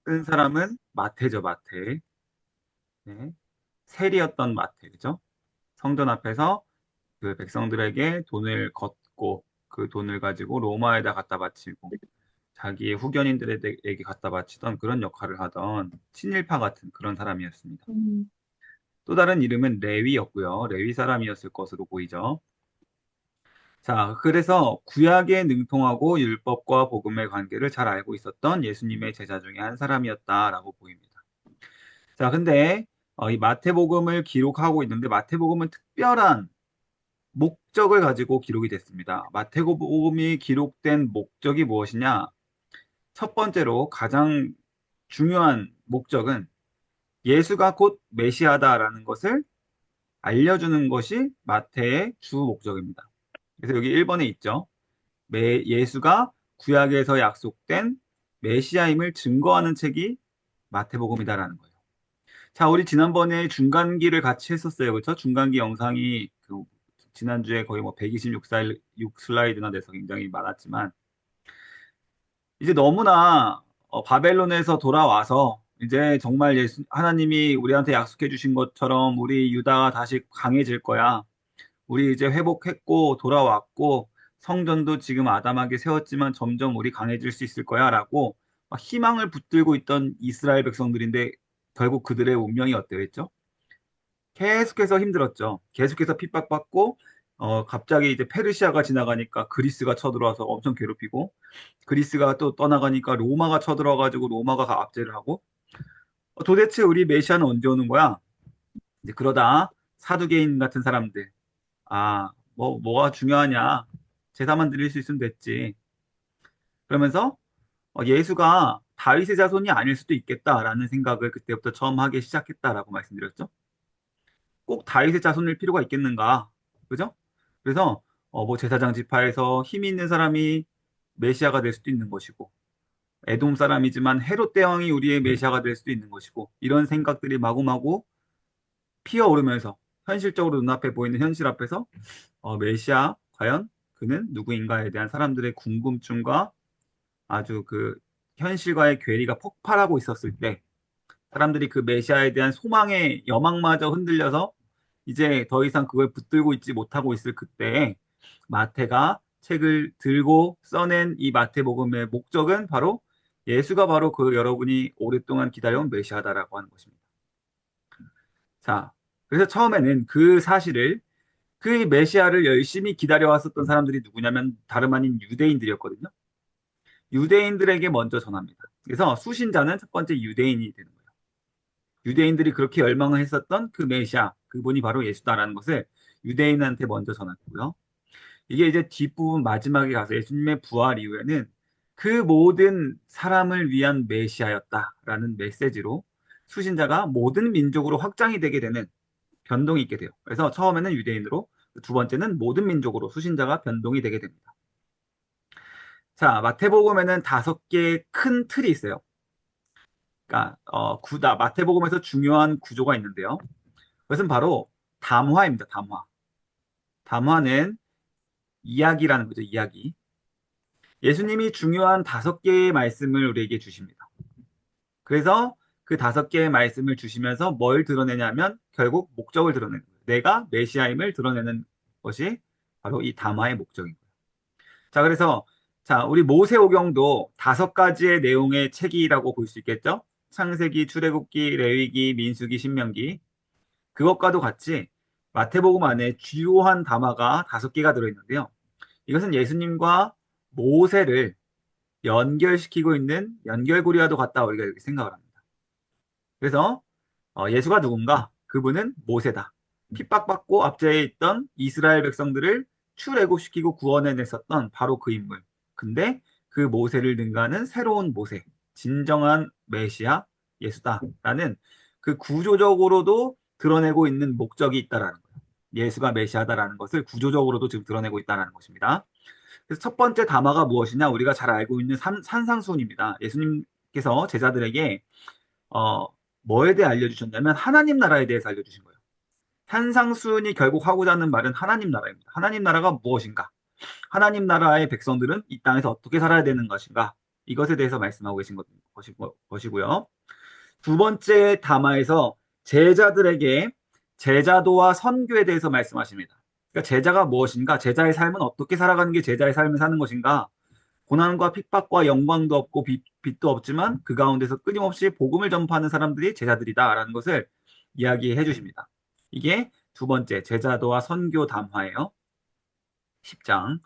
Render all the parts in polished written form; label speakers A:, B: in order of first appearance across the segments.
A: 쓴 사람은 마태죠, 마태. 네. 세리였던 마태, 그죠? 성전 앞에서 그 백성들에게 돈을 걷고 그 돈을 가지고 로마에다 갖다 바치고 자기의 후견인들에게 갖다 바치던 그런 역할을 하던 친일파 같은 그런 사람이었습니다.
B: 음,
A: 또 다른 이름은 레위였고요. 레위 사람이었을 것으로 보이죠. 자, 그래서 구약에 능통하고 율법과 복음의 관계를 잘 알고 있었던 예수님의 제자 중에 한 사람이었다라고 보입니다. 자, 근데 이 마태복음을 기록하고 있는데 마태복음은 특별한 목적을 가지고 기록이 됐습니다. 마태복음이 기록된 목적이 무엇이냐? 첫 번째로 가장 중요한 목적은 예수가 곧 메시아다라는 것을 알려주는 것이 마태의 주 목적입니다. 그래서 여기 1번에 있죠. 예수가 구약에서 약속된 메시아임을 증거하는 책이 마태복음이다라는 거예요. 자, 우리 지난번에 중간기를 같이 했었어요. 그렇죠? 중간기 영상이 지난주에 거의 뭐 126슬라이드나 돼서 굉장히 많았지만 이제 너무나 바벨론에서 돌아와서 이제 정말 하나님이 우리한테 약속해 주신 것처럼 우리 유다가 다시 강해질 거야. 우리 이제 회복했고 돌아왔고 성전도 지금 아담하게 세웠지만 점점 우리 강해질 수 있을 거야라고 막 희망을 붙들고 있던 이스라엘 백성들인데 결국 그들의 운명이 어땠죠? 계속해서 힘들었죠. 계속해서 핍박받고 갑자기 이제 페르시아가 지나가니까 그리스가 쳐들어와서 엄청 괴롭히고 그리스가 또 떠나가니까 로마가 쳐들어와가지고 로마가 압제를 하고 도대체 우리 메시아는 언제 오는 거야? 이제 그러다 사두개인 같은 사람들 뭐가 중요하냐? 제사만 드릴 수 있으면 됐지. 그러면서 예수가 다윗의 자손이 아닐 수도 있겠다라는 생각을 그때부터 처음 하기 시작했다라고 말씀드렸죠. 꼭 다윗의 자손일 필요가 있겠는가? 그죠? 그래서 뭐 제사장 지파에서 힘이 있는 사람이 메시아가 될 수도 있는 것이고 에돔 사람이지만 헤롯 대왕이 우리의 메시아가 될 수도 있는 것이고 이런 생각들이 마구마구 피어오르면서 현실적으로 눈앞에 보이는 현실 앞에서 메시아 과연 그는 누구인가에 대한 사람들의 궁금증과 아주 그 현실과의 괴리가 폭발하고 있었을 때 사람들이 그 메시아에 대한 소망의 여망마저 흔들려서 이제 더 이상 그걸 붙들고 있지 못하고 있을 그때에 마태가 책을 들고 써낸 이 마태복음의 목적은 바로 예수가 바로 그 여러분이 오랫동안 기다려온 메시아다라고 하는 것입니다. 자, 그래서 처음에는 그 사실을 그 메시아를 열심히 기다려왔었던 사람들이 누구냐면 다름 아닌 유대인들이었거든요. 유대인들에게 먼저 전합니다. 그래서 수신자는 첫 번째 유대인이 되는 거예요. 유대인들이 그렇게 열망을 했었던 그 메시아, 그분이 바로 예수다라는 것을 유대인한테 먼저 전했고요. 이게 이제 뒷부분 마지막에 가서 예수님의 부활 이후에는 그 모든 사람을 위한 메시아였다라는 메시지로 수신자가 모든 민족으로 확장이 되게 되는 변동이 있게 돼요. 그래서 처음에는 유대인으로, 두 번째는 모든 민족으로 수신자가 변동이 되게 됩니다. 자, 마태복음에는 5개의 큰 틀이 있어요. 그러니까 마태복음에서 중요한 구조가 있는데요. 그것은 바로 담화입니다. 담화. 담화는 이야기라는 거죠. 이야기. 예수님이 중요한 5개의 말씀을 우리에게 주십니다. 그래서 그 5개의 말씀을 주시면서 뭘 드러내냐면 결국 목적을 드러내는 거예요. 내가 메시아임을 드러내는 것이 바로 이 담화의 목적인 거예요. 자, 그래서 자, 우리 모세오경도 5가지의 내용의 책이라고 볼 수 있겠죠? 창세기, 출애굽기, 레위기, 민수기, 신명기. 그것과도 같이 마태복음 안에 주요한 담화가 5개가 들어있는데요. 이것은 예수님과 모세를 연결시키고 있는 연결고리와도 같다 우리가 이렇게 생각을 합니다. 그래서 예수가 누군가? 그분은 모세다. 핍박받고 압제해 있던 이스라엘 백성들을 출애굽시키고 구원해냈었던 바로 그 인물. 근데 그 모세를 능가하는 새로운 모세, 진정한 메시아 예수다라는 그 구조적으로도 드러내고 있는 목적이 있다라는 거예요. 예수가 메시아다라는 것을 구조적으로도 지금 드러내고 있다라는 것입니다. 그래서 첫 번째 담화가 무엇이냐? 우리가 잘 알고 있는 산상수훈입니다. 예수님께서 제자들에게 어, 뭐에 대해 알려주셨냐면 하나님 나라에 대해서 알려주신 거예요. 산상수훈이 결국 하고자 하는 말은 하나님 나라입니다. 하나님 나라가 무엇인가? 하나님 나라의 백성들은 이 땅에서 어떻게 살아야 되는 것인가? 이것에 대해서 말씀하고 계신 것이고요. 두 번째 담화에서 제자들에게 제자도와 선교에 대해서 말씀하십니다. 그러니까 제자가 무엇인가? 제자의 삶은 어떻게 살아가는 게 제자의 삶을 사는 것인가? 고난과 핍박과 영광도 없고 빛도 없지만 그 가운데서 끊임없이 복음을 전파하는 사람들이 제자들이다라는 것을 이야기해 주십니다. 이게 두 번째 제자도와 선교 담화예요. 10장.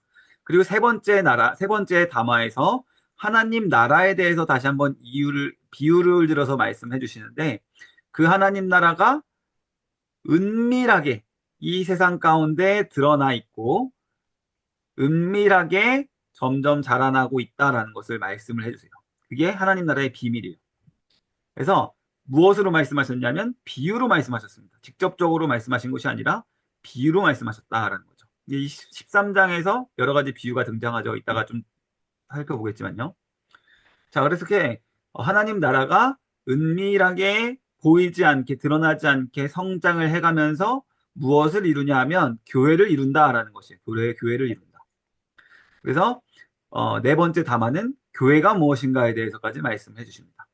A: 그리고 세 번째 담화에서 하나님 나라에 대해서 다시 한번 비유를 들어서 말씀해 주시는데 그 하나님 나라가 은밀하게 이 세상 가운데 드러나 있고 은밀하게 점점 자라나고 있다라는 것을 말씀을 해주세요. 그게 하나님 나라의 비밀이에요. 그래서 무엇으로 말씀하셨냐면 비유로 말씀하셨습니다. 직접적으로 말씀하신 것이 아니라 비유로 말씀하셨다라는 거죠. 이 13장에서 여러 가지 비유가 등장하죠. 이따가 좀 살펴보겠지만요. 자, 그래서 이렇게 하나님 나라가 은밀하게 보이지 않게 드러나지 않게 성장을 해가면서 무엇을 이루냐 하면 교회를 이룬다라는 것이에요. 교회를 이룬다. 그래서 네 번째 담화는 교회가 무엇인가에 대해서까지 말씀해 주십니다.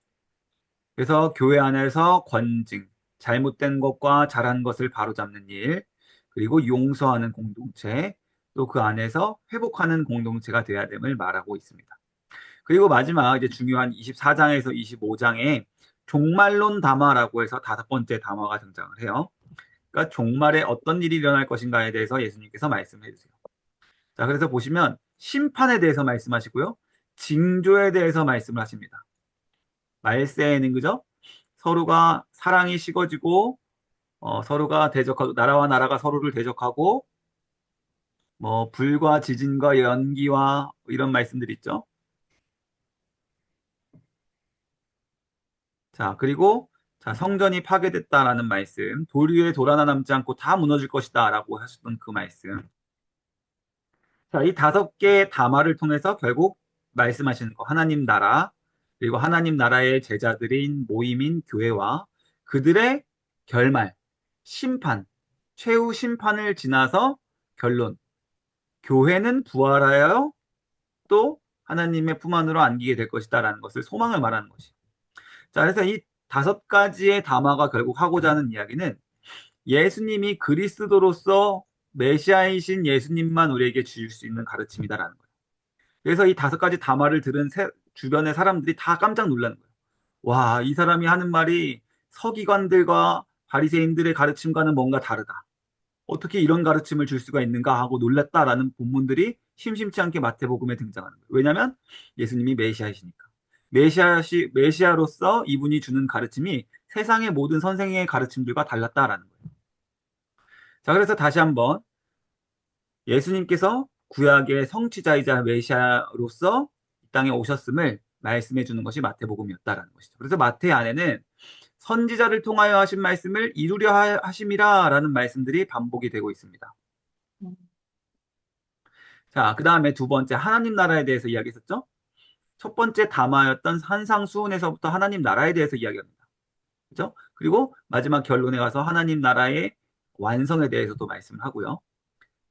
A: 그래서 교회 안에서 권징, 잘못된 것과 잘한 것을 바로잡는 일, 그리고 용서하는 공동체, 또 그 안에서 회복하는 공동체가 되어야 됨을 말하고 있습니다. 그리고 마지막 이제 중요한 24장에서 25장에 종말론 담화라고 해서 다섯 번째 담화가 등장을 해요. 그러니까 종말에 어떤 일이 일어날 것인가에 대해서 예수님께서 말씀해 주세요. 자, 그래서 보시면 심판에 대해서 말씀하시고요. 징조에 대해서 말씀을 하십니다. 말세에는 그죠? 서로가 사랑이 식어지고 서로가 대적하고 나라와 나라가 서로를 대적하고 뭐 불과 지진과 연기와 이런 말씀들 있죠. 자, 그리고 자, 성전이 파괴됐다라는 말씀, 돌 위에 돌 하나 남지 않고 다 무너질 것이다라고 하셨던 그 말씀. 자, 이 다섯 개의 담화를 통해서 결국 말씀하시는 거, 하나님 나라, 그리고 하나님 나라의 제자들인 모임인 교회와 그들의 결말, 심판, 최후 심판을 지나서 결론, 교회는 부활하여 또 하나님의 품 안으로 안기게 될 것이다라는 것을 소망을 말하는 것이. 자, 그래서 이 다섯 가지의 담화가 결국 하고자 하는 이야기는 예수님이 그리스도로서 메시아이신 예수님만 우리에게 주실 수 있는 가르침이다라는 거예요. 그래서 이 다섯 가지 담화를 들은 주변의 사람들이 다 깜짝 놀라는 거예요. 와, 이 사람이 하는 말이 서기관들과 바리새인들의 가르침과는 뭔가 다르다. 어떻게 이런 가르침을 줄 수가 있는가 하고 놀랐다라는 본문들이 심심치 않게 마태복음에 등장하는 거예요. 왜냐하면 예수님이 메시아이시니까. 메시아로서 이분이 주는 가르침이 세상의 모든 선생의 가르침들과 달랐다라는 거예요. 자, 그래서 다시 한번 예수님께서 구약의 성취자이자 메시아로서 이 땅에 오셨음을 말씀해 주는 것이 마태복음이었다라는 것이죠. 그래서 마태 안에는 선지자를 통하여 하신 말씀을 이루려 하심이라라는 말씀들이 반복이 되고 있습니다. 자, 그 다음에 두 번째 하나님 나라에 대해서 이야기했었죠. 첫 번째 담화였던 산상수훈에서부터 하나님 나라에 대해서 이야기합니다. 그죠? 그리고 마지막 결론에 가서 하나님 나라의 완성에 대해서도 말씀을 하고요.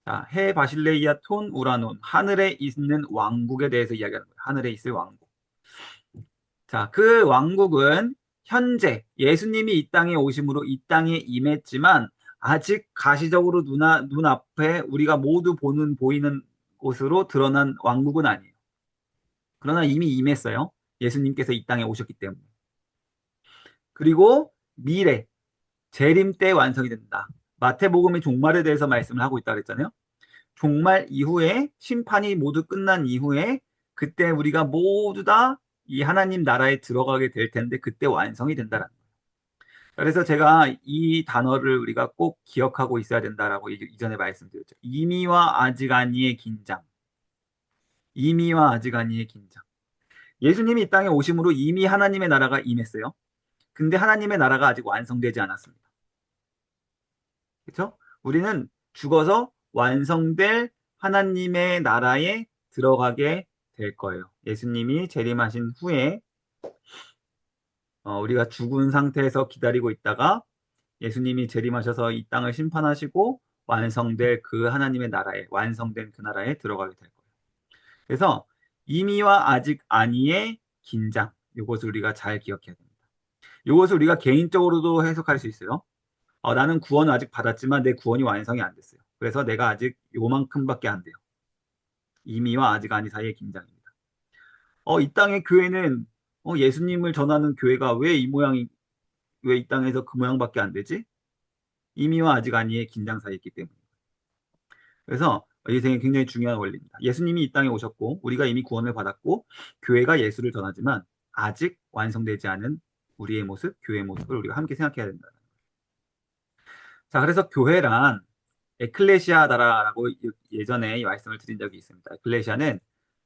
A: 자, 해 바실레이아 톤 우라논 하늘에 있는 왕국에 대해서 이야기하는 거예요. 하늘에 있을 왕국. 자, 그 왕국은 현재 예수님이 이 땅에 오심으로 이 땅에 임했지만 아직 가시적으로 눈앞에 우리가 모두 보이는 곳으로 드러난 왕국은 아니에요. 그러나 이미 임했어요. 예수님께서 이 땅에 오셨기 때문에. 그리고 미래, 재림 때 완성이 된다. 마태복음의 종말에 대해서 말씀을 하고 있다 그랬잖아요. 종말 이후에 심판이 모두 끝난 이후에 그때 우리가 모두 다 이 하나님 나라에 들어가게 될 텐데 그때 완성이 된다라는 거예요. 그래서 제가 이 단어를 우리가 꼭 기억하고 있어야 된다라고 이전에 말씀드렸죠. 이미와 아직 아니의 긴장. 이미와 아직 아니의 긴장. 예수님이 이 땅에 오심으로 이미 하나님의 나라가 임했어요. 근데 하나님의 나라가 아직 완성되지 않았습니다. 그렇죠? 우리는 죽어서 완성될 하나님의 나라에 들어가게 될 거예요. 예수님이 재림하신 후에 우리가 죽은 상태에서 기다리고 있다가 예수님이 재림하셔서 이 땅을 심판하시고 완성될 그 하나님의 나라에 완성된 그 나라에 들어가게 될 거예요. 그래서 이미와 아직 아니의 긴장. 이것을 우리가 잘 기억해야 됩니다. 이것을 우리가 개인적으로도 해석할 수 있어요. 나는 구원을 아직 받았지만 내 구원이 완성이 안 됐어요. 그래서 내가 아직 요만큼밖에 안 돼요. 이미와 아직 아니 사이의 긴장입니다. 이 땅의 교회는 예수님을 전하는 교회가 왜 이 모양이 왜 이 땅에서 그 모양밖에 안 되지? 이미와 아직 아니의 긴장 사이에 있기 때문에. 그래서 이게 굉장히 중요한 원리입니다. 예수님이 이 땅에 오셨고 우리가 이미 구원을 받았고 교회가 예수를 전하지만 아직 완성되지 않은 우리의 모습, 교회의 모습을 우리가 함께 생각해야 된다. 자, 그래서 교회란 에클레시아다라고 예전에 말씀을 드린 적이 있습니다. 에클레시아는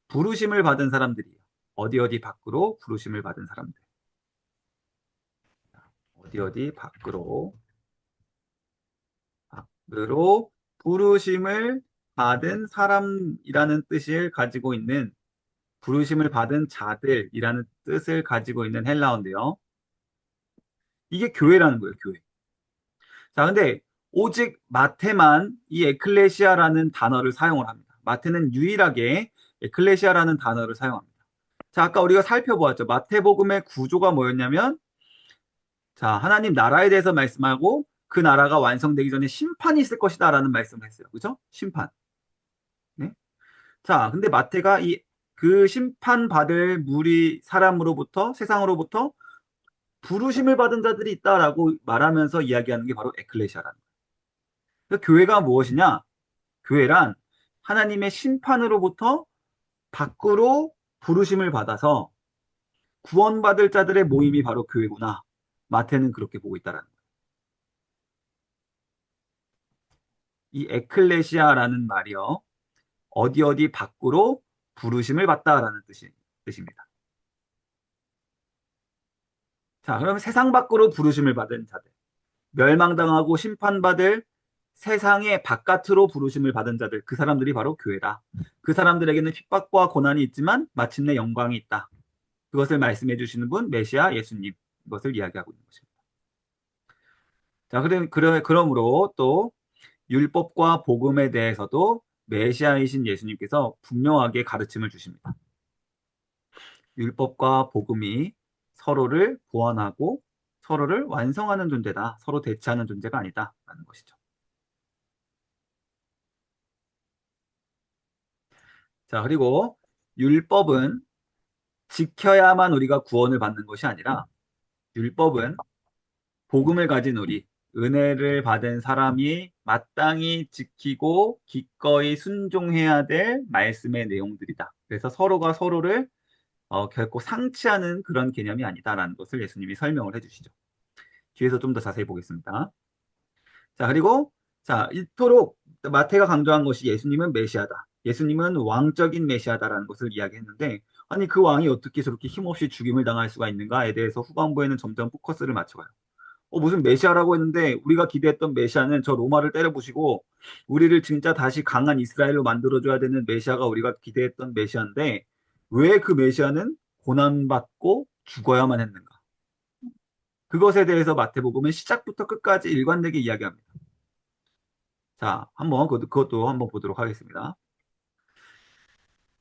A: 부르심을 받은 사람들이에요. 어디 어디 밖으로 부르심을 받은 사람들. 어디 어디 밖으로 부르심을 받은 사람이라는 뜻을 가지고 있는 부르심을 받은 자들이라는 뜻을 가지고 있는 헬라어인데요. 이게 교회라는 거예요, 교회. 자, 근데 오직 마태만 이 에클레시아라는 단어를 사용을 합니다. 마태는 유일하게 에클레시아라는 단어를 사용합니다. 자, 아까 우리가 살펴보았죠. 마태복음의 구조가 뭐였냐면, 자, 하나님 나라에 대해서 말씀하고 그 나라가 완성되기 전에 심판이 있을 것이다라는 말씀을 했어요. 그죠? 심판. 네? 자, 근데 마태가 그 심판받을 사람으로부터, 세상으로부터 부르심을 받은 자들이 있다라고 말하면서 이야기하는 게 바로 에클레시아라는 거예요. 그러니까 교회가 무엇이냐? 교회란 하나님의 심판으로부터 밖으로 부르심을 받아서 구원받을 자들의 모임이 바로 교회구나. 마태는 그렇게 보고 있다라는 거예요. 이 에클레시아라는 말이요. 어디 어디 밖으로 부르심을 받다라는 뜻입니다. 자, 그러면 세상 밖으로 부르심을 받은 자들. 멸망당하고 심판받을 세상의 바깥으로 부르심을 받은 자들, 그 사람들이 바로 교회다. 그 사람들에게는 핍박과 고난이 있지만 마침내 영광이 있다. 그것을 말씀해 주시는 분, 메시아 예수님. 이것을 이야기하고 있는 것입니다. 자, 그러므로 또 율법과 복음에 대해서도 메시아이신 예수님께서 분명하게 가르침을 주십니다. 율법과 복음이 서로를 보완하고 서로를 완성하는 존재다. 서로 대체하는 존재가 아니다라는 것이죠. 자, 그리고 율법은 지켜야만 우리가 구원을 받는 것이 아니라 율법은 복음을 가진 우리, 은혜를 받은 사람이 마땅히 지키고 기꺼이 순종해야 될 말씀의 내용들이다. 그래서 서로가 서로를 결코 상치하는 그런 개념이 아니다라는 것을 예수님이 설명을 해주시죠. 뒤에서 좀 더 자세히 보겠습니다. 자, 그리고 자, 이토록 마태가 강조한 것이 예수님은 메시아다. 예수님은 왕적인 메시아다라는 것을 이야기했는데, 아니 그 왕이 어떻게 저렇게 힘없이 죽임을 당할 수가 있는가에 대해서 후반부에는 점점 포커스를 맞춰가요. 무슨 메시아라고 했는데 우리가 기대했던 메시아는 저 로마를 때려부시고 우리를 진짜 다시 강한 이스라엘로 만들어줘야 되는 메시아가 우리가 기대했던 메시아인데 왜 그 메시아는 고난받고 죽어야만 했는가? 그것에 대해서 마태복음은 시작부터 끝까지 일관되게 이야기합니다. 자, 한번 그것도 한번 보도록 하겠습니다.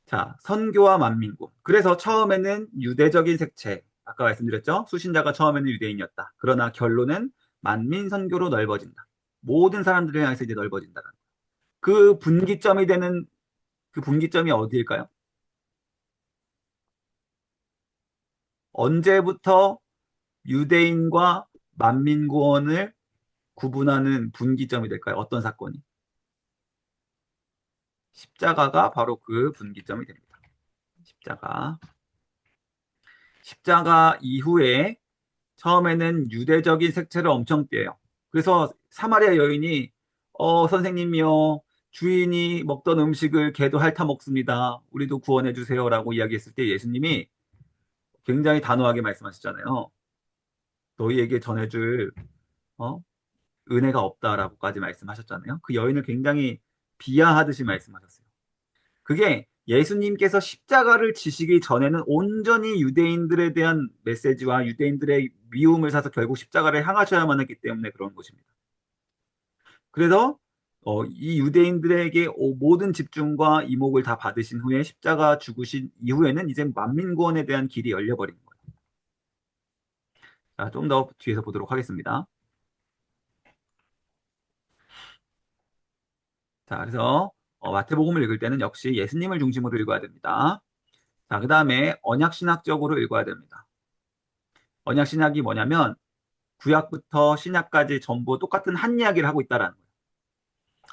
A: 자, 선교와 만민국. 그래서 처음에는 유대적인 색채, 아까 말씀드렸죠? 수신자가 처음에는 유대인이었다. 그러나 결론은 만민 선교로 넓어진다. 모든 사람들을 향해서 이제 넓어진다. 그 분기점이 되는 그 분기점이 어디일까요? 언제부터 유대인과 만민 구원을 구분하는 분기점이 될까요? 어떤 사건이? 십자가가 바로 그 분기점이 됩니다. 십자가 이후에 처음에는 유대적인 색채를 엄청 떼요. 그래서 사마리아 여인이 선생님이요 주인이 먹던 음식을 개도 핥아 먹습니다. 우리도 구원해 주세요라고 이야기했을 때 예수님이 굉장히 단호하게 말씀하셨잖아요. 너희에게 전해줄 어? 은혜가 없다라고까지 말씀하셨잖아요. 그 여인을 굉장히 비하하듯이 말씀하셨어요. 그게 예수님께서 십자가를 지시기 전에는 온전히 유대인들에 대한 메시지와 유대인들의 미움을 사서 결국 십자가를 향하셔야만 했기 때문에 그런 것입니다. 그래서 이 유대인들에게 모든 집중과 이목을 다 받으신 후에 십자가 죽으신 이후에는 이제 만민구원에 대한 길이 열려버린 거예요. 자, 좀 더 뒤에서 보도록 하겠습니다. 자, 그래서 마태복음을 읽을 때는 역시 예수님을 중심으로 읽어야 됩니다. 자, 그 다음에 언약신학적으로 읽어야 됩니다. 언약신학이 뭐냐면 구약부터 신약까지 전부 똑같은 한 이야기를 하고 있다라는 거예요.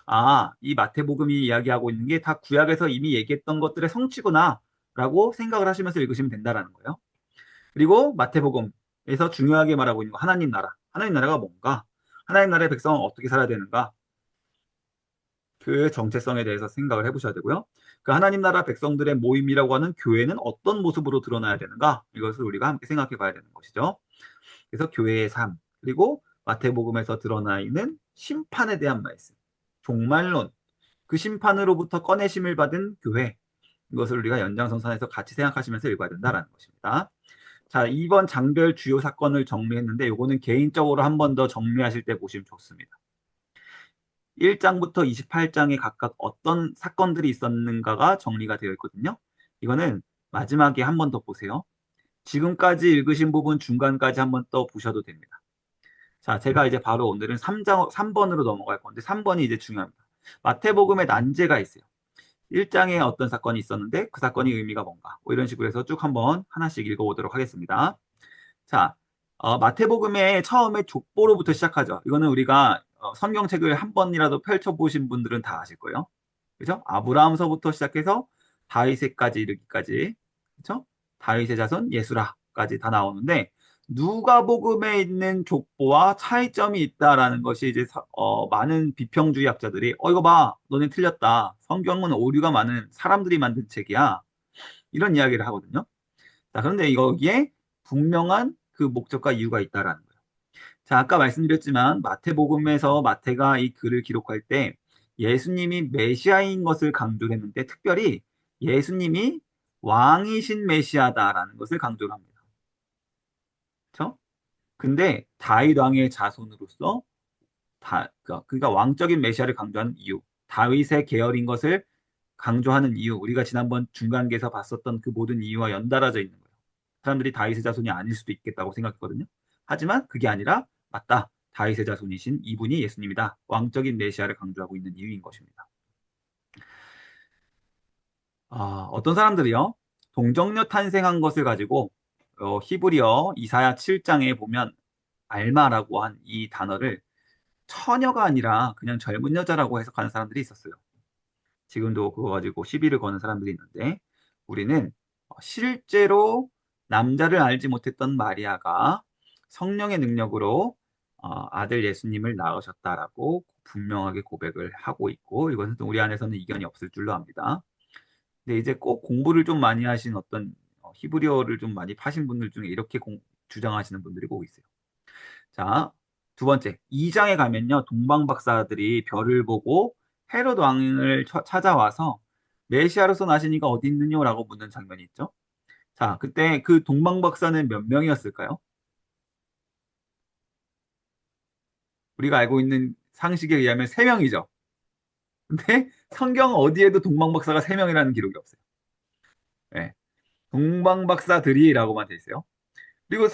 A: 아, 이 마태복음이 이야기하고 있는 게 다 구약에서 이미 얘기했던 것들의 성취구나 라고 생각을 하시면서 읽으시면 된다라는 거예요. 그리고 마태복음에서 중요하게 말하고 있는 거 하나님 나라. 하나님 나라가 뭔가? 하나님 나라의 백성은 어떻게 살아야 되는가? 그 정체성에 대해서 생각을 해보셔야 되고요. 그 하나님 나라 백성들의 모임이라고 하는 교회는 어떤 모습으로 드러나야 되는가? 이것을 우리가 함께 생각해 봐야 되는 것이죠. 그래서 교회의 삶, 그리고 마태복음에서 드러나 있는 심판에 대한 말씀, 종말론, 그 심판으로부터 꺼내심을 받은 교회, 이것을 우리가 연장선상에서 같이 생각하시면서 읽어야 된다는 것입니다. 자, 이번 장별 주요 사건을 정리했는데 요거는 개인적으로 한 번 더 정리하실 때 보시면 좋습니다. 1장부터 28장에 각각 어떤 사건들이 있었는가가 정리가 되어 있거든요. 이거는 마지막에 한 번 더 보세요. 지금까지 읽으신 부분 중간까지 한 번 더 보셔도 됩니다. 자, 제가 이제 바로 오늘은 3번으로 넘어갈 건데 3번이 이제 중요합니다. 마태복음에 난제가 있어요. 1장에 어떤 사건이 있었는데 그 사건이 의미가 뭔가 뭐 이런 식으로 해서 쭉 한번 하나씩 읽어보도록 하겠습니다. 자, 마태복음의 처음에 족보로부터 시작하죠. 이거는 우리가 성경책을 한 번이라도 펼쳐보신 분들은 다 아실 거예요. 그죠? 아브라함서부터 시작해서 다윗에까지 이르기까지, 그죠? 다윗의 자손 예수라까지 다 나오는데 누가복음에 있는 족보와 차이점이 있다라는 것이 이제 많은 비평주의학자들이 이거 봐, 너네 틀렸다. 성경은 오류가 많은 사람들이 만든 책이야. 이런 이야기를 하거든요. 자, 그런데 여기에 분명한 그 목적과 이유가 있다라는 거예요. 자, 아까 말씀드렸지만 마태복음에서 마태가 이 글을 기록할 때 예수님이 메시아인 것을 강조했는데 특별히 예수님이 왕이신 메시아다라는 것을 강조를 합니다. 그렇죠? 근데 다윗 왕의 자손으로서 그러니까 왕적인 메시아를 강조하는 이유, 다윗의 계열인 것을 강조하는 이유, 우리가 지난번 중간계에서 봤었던 그 모든 이유와 연달아져 있는 거예요. 사람들이 다윗의 자손이 아닐 수도 있겠다고 생각했거든요. 하지만 그게 아니라 맞다. 다윗의 자손이신 이분이 예수님이다. 왕적인 메시아를 강조하고 있는 이유인 것입니다. 어떤 사람들이요. 동정녀 탄생한 것을 가지고 히브리어 이사야 7장에 보면 알마라고 한 이 단어를 처녀가 아니라 그냥 젊은 여자라고 해석하는 사람들이 있었어요. 지금도 그거 가지고 시비를 거는 사람들이 있는데 우리는 실제로 남자를 알지 못했던 마리아가 성령의 능력으로 아들 예수님을 낳으셨다라고 분명하게 고백을 하고 있고 이것은 또 우리 안에서는 이견이 없을 줄로 압니다. 근데 이제 꼭 공부를 좀 많이 하신 어떤 히브리어를 좀 많이 파신 분들 중에 이렇게 주장하시는 분들이 꼭 있어요. 자, 두 번째, 2장에 가면요, 동방 박사들이 별을 보고 헤롯 왕을 찾아와서 메시아로서 나신 이가 어디 있느냐라고 묻는 장면이 있죠. 자, 그때 그 동방 박사는 몇 명이었을까요? 우리가 알고 있는 상식에 의하면 3명이죠. 근데 성경 어디에도 동방 박사가 3명이라는 기록이 없어요. 네. 동방 박사들이라고만 돼 있어요. 그리고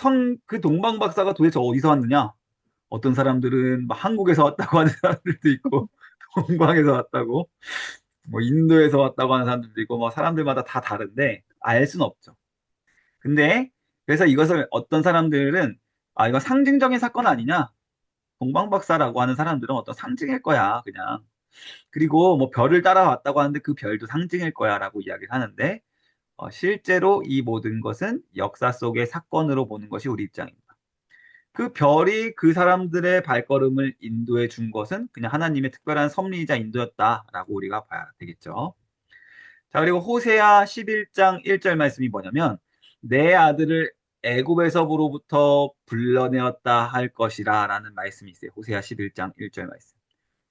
A: 그 동방 박사가 도대체 어디서 왔느냐? 어떤 사람들은 막 한국에서 왔다고 하는 사람들도 있고, 동방에서 왔다고, 뭐 인도에서 왔다고 하는 사람들도 있고, 뭐 사람들마다 다 다른데 알 수는 없죠. 근데 그래서 이것을 어떤 사람들은 이거 상징적인 사건 아니냐? 동방박사라고 하는 사람들은 어떤 상징일 거야, 그냥. 그리고 뭐 별을 따라왔다고 하는데 그 별도 상징일 거야라고 이야기를 하는데 실제로 이 모든 것은 역사 속의 사건으로 보는 것이 우리 입장입니다. 그 별이 그 사람들의 발걸음을 인도해 준 것은 그냥 하나님의 특별한 섭리이자 인도였다라고 우리가 봐야 되겠죠. 자, 그리고 호세아 11장 1절 말씀이 뭐냐면 내 아들을 애굽에서부터 불러내었다 할 것이라 라는 말씀이 있어요. 호세아 11장 1절 말씀.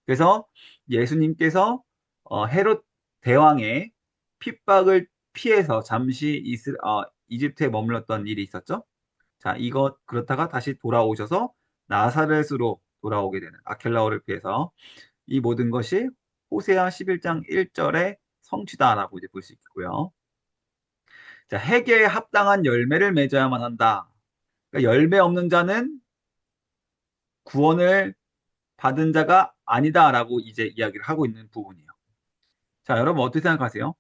A: 그래서 예수님께서 헤롯 대왕의 핍박을 피해서 잠시 이집트에 머물렀던 일이 있었죠. 자, 그렇다가 다시 돌아오셔서 나사렛으로 돌아오게 되는 아켈라오를 피해서 이 모든 것이 호세아 11장 1절의 성취다라고 이제 볼 수 있고요. 자, 회개에 합당한 열매를 맺어야만 한다. 그러니까 열매 없는 자는 구원을 받은 자가 아니다라고 이제 이야기를 하고 있는 부분이에요. 자, 여러분 어떻게 생각하세요?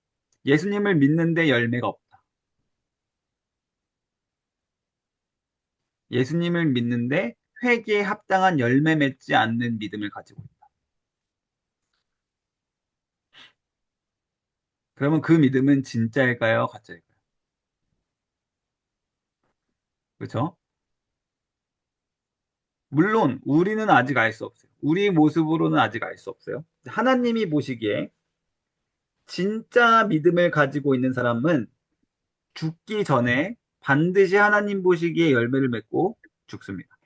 A: 예수님을 믿는데 열매가 없다. 예수님을 믿는데 회개에 합당한 열매 맺지 않는 믿음을 가지고 있다. 그러면 그 믿음은 진짜일까요? 가짜일까요? 그렇죠? 물론 우리는 아직 알 수 없어요. 우리 모습으로는 아직 알 수 없어요. 하나님이 보시기에 진짜 믿음을 가지고 있는 사람은 죽기 전에 반드시 하나님 보시기에 열매를 맺고 죽습니다.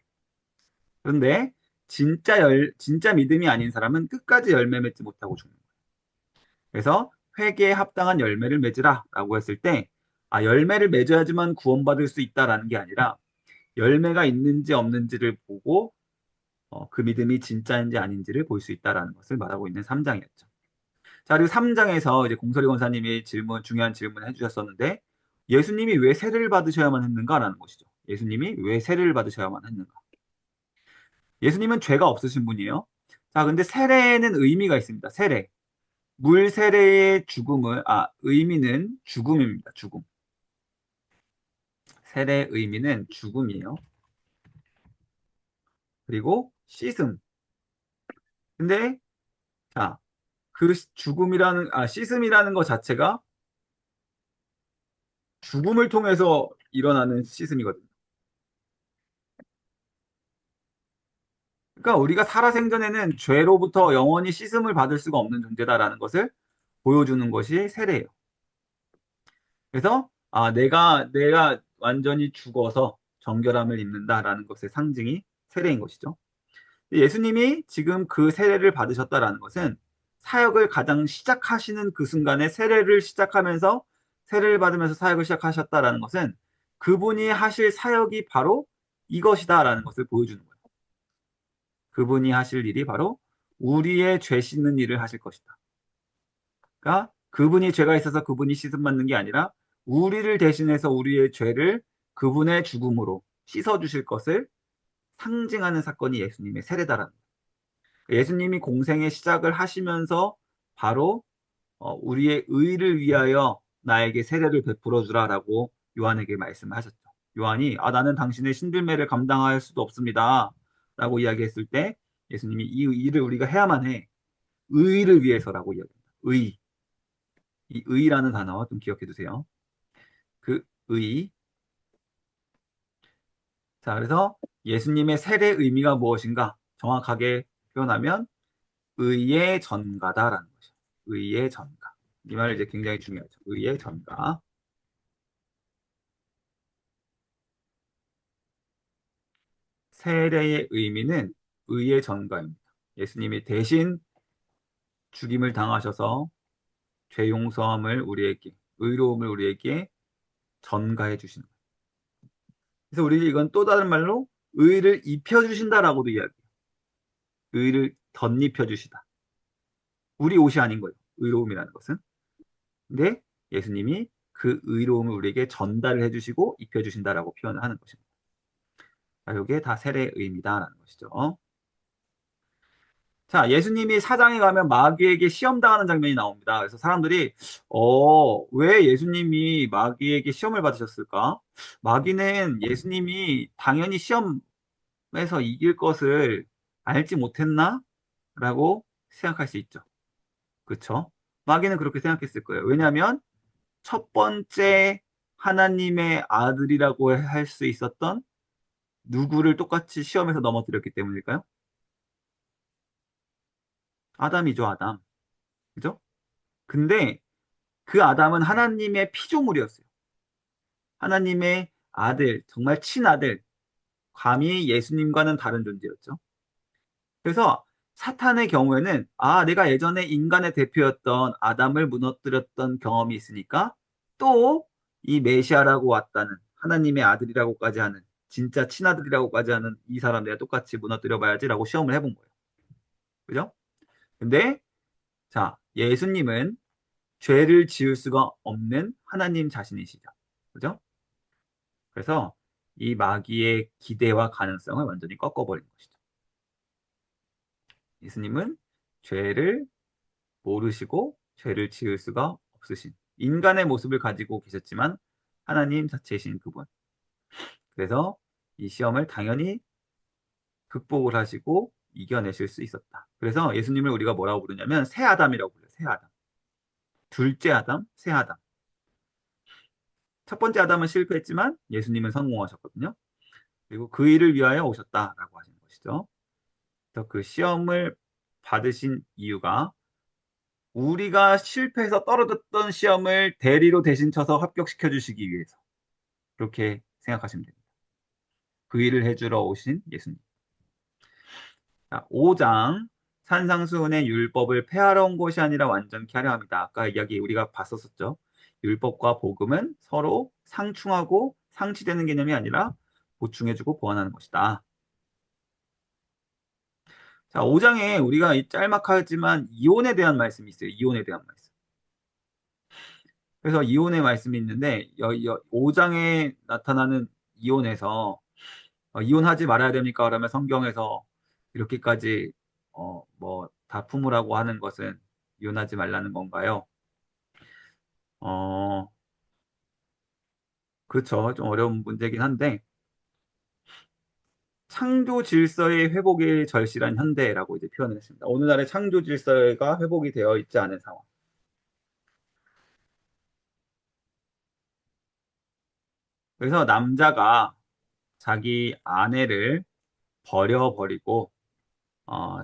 A: 그런데 진짜 믿음이 아닌 사람은 끝까지 열매 맺지 못하고 죽는 거예요. 그래서 회개에 합당한 열매를 맺으라 라고 했을 때, 열매를 맺어야지만 구원받을 수 있다라는 게 아니라, 열매가 있는지 없는지를 보고, 그 믿음이 진짜인지 아닌지를 볼 수 있다라는 것을 말하고 있는 3장이었죠. 자, 그리고 3장에서 이제 공설이 권사님이 중요한 질문을 해주셨었는데, 예수님이 왜 세례를 받으셔야만 했는가라는 것이죠. 예수님이 왜 세례를 받으셔야만 했는가? 예수님은 죄가 없으신 분이에요. 자, 근데 세례에는 의미가 있습니다. 세례. 물 세례의 의미는 죽음입니다. 죽음. 세례의 의미는 죽음이에요. 그리고 씻음. 근데, 자, 씻음이라는 것 자체가 죽음을 통해서 일어나는 씻음이거든요. 그러니까 우리가 살아생전에는 죄로부터 영원히 씻음을 받을 수가 없는 존재다라는 것을 보여주는 것이 세례예요. 그래서 내가 완전히 죽어서 정결함을 입는다라는 것의 상징이 세례인 것이죠. 예수님이 지금 그 세례를 받으셨다라는 것은 사역을 가장 시작하시는 그 순간에 세례를 시작하면서 세례를 받으면서 사역을 시작하셨다라는 것은 그분이 하실 사역이 바로 이것이다라는 것을 보여주는 거예요. 그분이 하실 일이 바로 우리의 죄 씻는 일을 하실 것이다. 그러니까 그분이 죄가 있어서 그분이 씻음 받는 게 아니라 우리를 대신해서 우리의 죄를 그분의 죽음으로 씻어 주실 것을 상징하는 사건이 예수님의 세례다라는 거예요. 예수님이 공생의 시작을 하시면서 바로 우리의 의를 위하여 나에게 세례를 베풀어 주라라고 요한에게 말씀하셨죠. 요한이 나는 당신의 신들매를 감당할 수도 없습니다. 라고 이야기했을 때 예수님이 이 일을 우리가 해야만 해. 의를 위해서라고 이야기합니다. 의. 이 의라는 단어 좀 기억해 두세요. 그 의. 자, 그래서 예수님의 세례 의미가 무엇인가? 정확하게 표현하면 의의 전가다라는 것이죠. 의의 전가. 이 말 이제 굉장히 중요하죠. 의의 전가. 세례의 의미는 의의 전가입니다. 예수님이 대신 죽임을 당하셔서 죄 용서함을 우리에게, 의로움을 우리에게 전가해 주시는 거예요. 그래서 우리 이건 또 다른 말로 의를 입혀 주신다라고도 이야기해요. 의를 덧입혀 주시다. 우리 옷이 아닌 거예요. 의로움이라는 것은. 근데 예수님이 그 의로움을 우리에게 전달을 해주시고 입혀주신다라고 표현을 하는 것입니다. 이게 다 세례의 의미다라는 것이죠. 자, 예수님이 사장에 가면 마귀에게 시험당하는 장면이 나옵니다. 그래서 사람들이, 왜 예수님이 마귀에게 시험을 받으셨을까? 마귀는 예수님이 당연히 시험에서 이길 것을 알지 못했나? 라고 생각할 수 있죠. 그쵸? 마귀는 그렇게 생각했을 거예요. 왜냐하면 첫 번째 하나님의 아들이라고 할 수 있었던 누구를 똑같이 시험에서 넘어뜨렸기 때문일까요? 아담이죠, 아담. 그죠? 근데 그 아담은 하나님의 피조물이었어요. 하나님의 아들, 정말 친아들, 감히 예수님과는 다른 존재였죠. 그래서 사탄의 경우에는 내가 예전에 인간의 대표였던 아담을 무너뜨렸던 경험이 있으니까 또 이 메시아라고 왔다는 하나님의 아들이라고까지 하는 진짜 친아들이라고까지 하는 이 사람 내가 똑같이 무너뜨려 봐야지라고 시험을 해본 거예요. 그죠? 근데 자, 예수님은 죄를 지을 수가 없는 하나님 자신이시죠. 그죠? 그래서 이 마귀의 기대와 가능성을 완전히 꺾어버린 것이죠. 예수님은 죄를 모르시고 죄를 지을 수가 없으신 인간의 모습을 가지고 계셨지만 하나님 자체이신 그분. 그래서 이 시험을 당연히 극복을 하시고 이겨내실 수 있었다. 그래서 예수님을 우리가 뭐라고 부르냐면 새 아담이라고 불러요. 새 아담. 둘째 아담, 새 아담. 첫 번째 아담은 실패했지만 예수님은 성공하셨거든요. 그리고 그 일을 위하여 오셨다라고 하시는 것이죠. 그래서 그 시험을 받으신 이유가 우리가 실패해서 떨어졌던 시험을 대리로 대신 쳐서 합격시켜 주시기 위해서 그렇게 생각하시면 됩니다. 그 일을 해주러 오신 예수님. 자, 5장 산상수훈의 율법을 폐하러 온 것이 아니라 완전케 하려 합니다. 아까 이야기 우리가 봤었죠. 율법과 복음은 서로 상충하고 상치되는 개념이 아니라 보충해주고 보완하는 것이다. 자, 5장에 우리가 짤막하지만 이혼에 대한 말씀이 있어요. 이혼에 대한 말씀. 그래서 이혼의 말씀이 있는데 5장에 나타나는 이혼에서 이혼하지 말아야 됩니까? 그러면 성경에서 이렇게까지 뭐 다 품으라고 하는 것은 이혼하지 말라는 건가요? 어, 그렇죠. 좀 어려운 문제긴 한데 창조 질서의 회복이 절실한 현대라고 이제 표현을 했습니다. 오늘날의 창조 질서가 회복이 되어 있지 않은 상황. 그래서 남자가 자기 아내를 버려버리고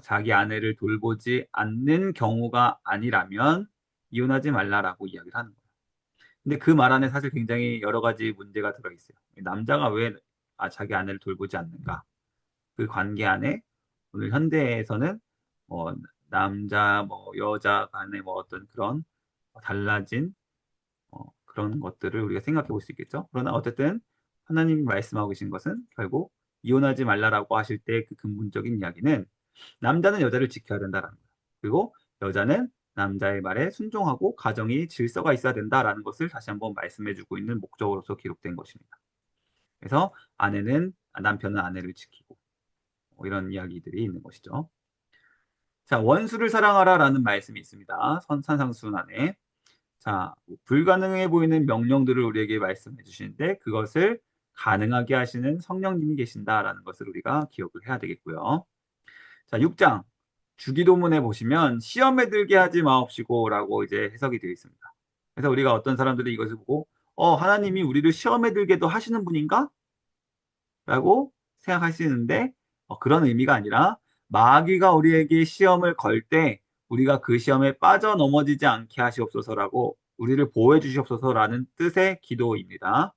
A: 자기 아내를 돌보지 않는 경우가 아니라면 이혼하지 말라라고 이야기를 하는 거예요. 근데 그 말 안에 사실 굉장히 여러 가지 문제가 들어있어요. 남자가 왜 자기 아내를 돌보지 않는가? 그 관계 안에 오늘 현대에서는 뭐 남자 뭐 여자 간의 뭐 어떤 그런 달라진 그런 것들을 우리가 생각해 볼 수 있겠죠. 그러나 어쨌든 하나님이 말씀하고 계신 것은 결국 이혼하지 말라라고 하실 때 그 근본적인 이야기는 남자는 여자를 지켜야 된다라는 거예요. 그리고 여자는 남자의 말에 순종하고 가정이 질서가 있어야 된다라는 것을 다시 한번 말씀해주고 있는 목적으로서 기록된 것입니다. 그래서 남편은 아내를 지키고 뭐 이런 이야기들이 있는 것이죠. 자, 원수를 사랑하라라는 말씀이 있습니다. 산상수훈 안에. 자, 불가능해 보이는 명령들을 우리에게 말씀해 주시는데 그것을 가능하게 하시는 성령님이 계신다라는 것을 우리가 기억을 해야 되겠고요. 자, 6장 주기도문에 보시면 시험에 들게 하지 마옵시고라고 이제 해석이 되어 있습니다. 그래서 우리가 어떤 사람들이 이것을 보고 하나님이 우리를 시험에 들게도 하시는 분인가? 라고 생각하시는데 그런 의미가 아니라 마귀가 우리에게 시험을 걸 때 우리가 그 시험에 빠져 넘어지지 않게 하시옵소서라고 우리를 보호해 주시옵소서라는 뜻의 기도입니다.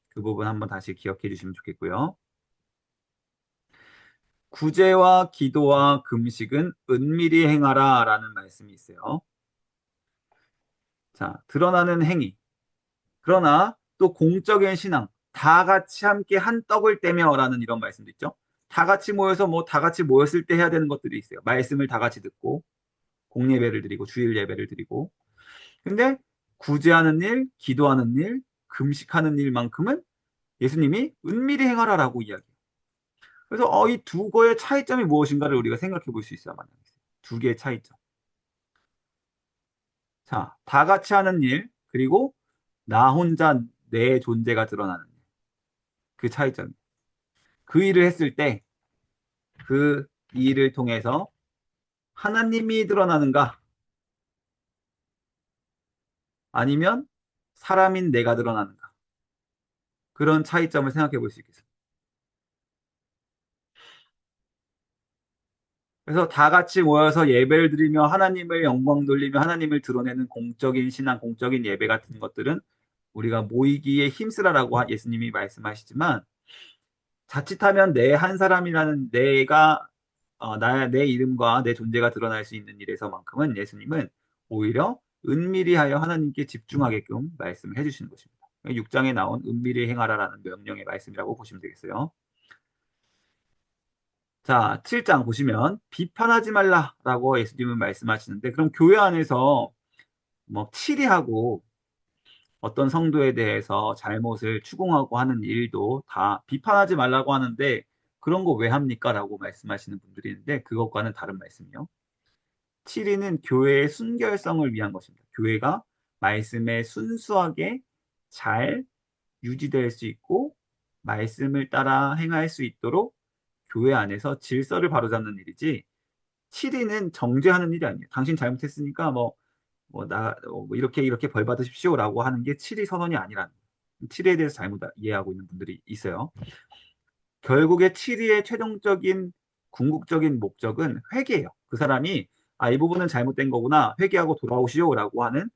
A: 그 부분 한번 다시 기억해 주시면 좋겠고요. 구제와 기도와 금식은 은밀히 행하라라는 말씀이 있어요. 자, 드러나는 행위. 그러나 또 공적인 신앙. 다 같이 함께 한 떡을 떼며라는 이런 말씀도 있죠. 다 같이 모여서 뭐 다 같이 모였을 때 해야 되는 것들이 있어요. 말씀을 다 같이 듣고 공예배를 드리고 주일 예배를 드리고. 근데 구제하는 일, 기도하는 일, 금식하는 일만큼은 예수님이 은밀히 행하라라고 이야기해요. 그래서 이 두 거의 차이점이 무엇인가를 우리가 생각해 볼 수 있어야만 합니다. 두 개의 차이점. 자, 다 같이 하는 일, 그리고 나 혼자 내 존재가 드러나는 일. 그 차이점. 그 일을 했을 때 그 일을 통해서 하나님이 드러나는가? 아니면 사람인 내가 드러나는가? 그런 차이점을 생각해 볼 수 있겠습니다. 그래서 다 같이 모여서 예배를 드리며 하나님을 영광 돌리며 하나님을 드러내는 공적인 신앙, 공적인 예배 같은 것들은 우리가 모이기에 힘쓰라라고 예수님이 말씀하시지만 자칫하면 내 한 사람이라는 내 이름과 내 존재가 드러날 수 있는 일에서만큼은 예수님은 오히려 은밀히 하여 하나님께 집중하게끔 말씀을 해주시는 것입니다. 6장에 나온 은밀히 행하라라는 명령의 말씀이라고 보시면 되겠어요. 자, 7장 보시면 비판하지 말라라고 예수님은 말씀하시는데 그럼 교회 안에서 뭐 치리하고 어떤 성도에 대해서 잘못을 추궁하고 하는 일도 다 비판하지 말라고 하는데 그런 거 왜 합니까? 라고 말씀하시는 분들이 있는데 그것과는 다른 말씀이요. 치리는 교회의 순결성을 위한 것입니다. 교회가 말씀에 순수하게 잘 유지될 수 있고 말씀을 따라 행할 수 있도록 교회 안에서 질서를 바로잡는 일이지 치리는 정죄하는 일이 아니에요. 당신 잘못했으니까 뭐 이렇게 벌 받으십시오라고 하는 게 치리 선언이 아니라는 거예요. 치리에 대해서 잘못 이해하고 있는 분들이 있어요. 결국에 치리의 최종적인 궁극적인 목적은 회개예요. 그 사람이 이 부분은 잘못된 거구나 회개하고 돌아오시오라고 하는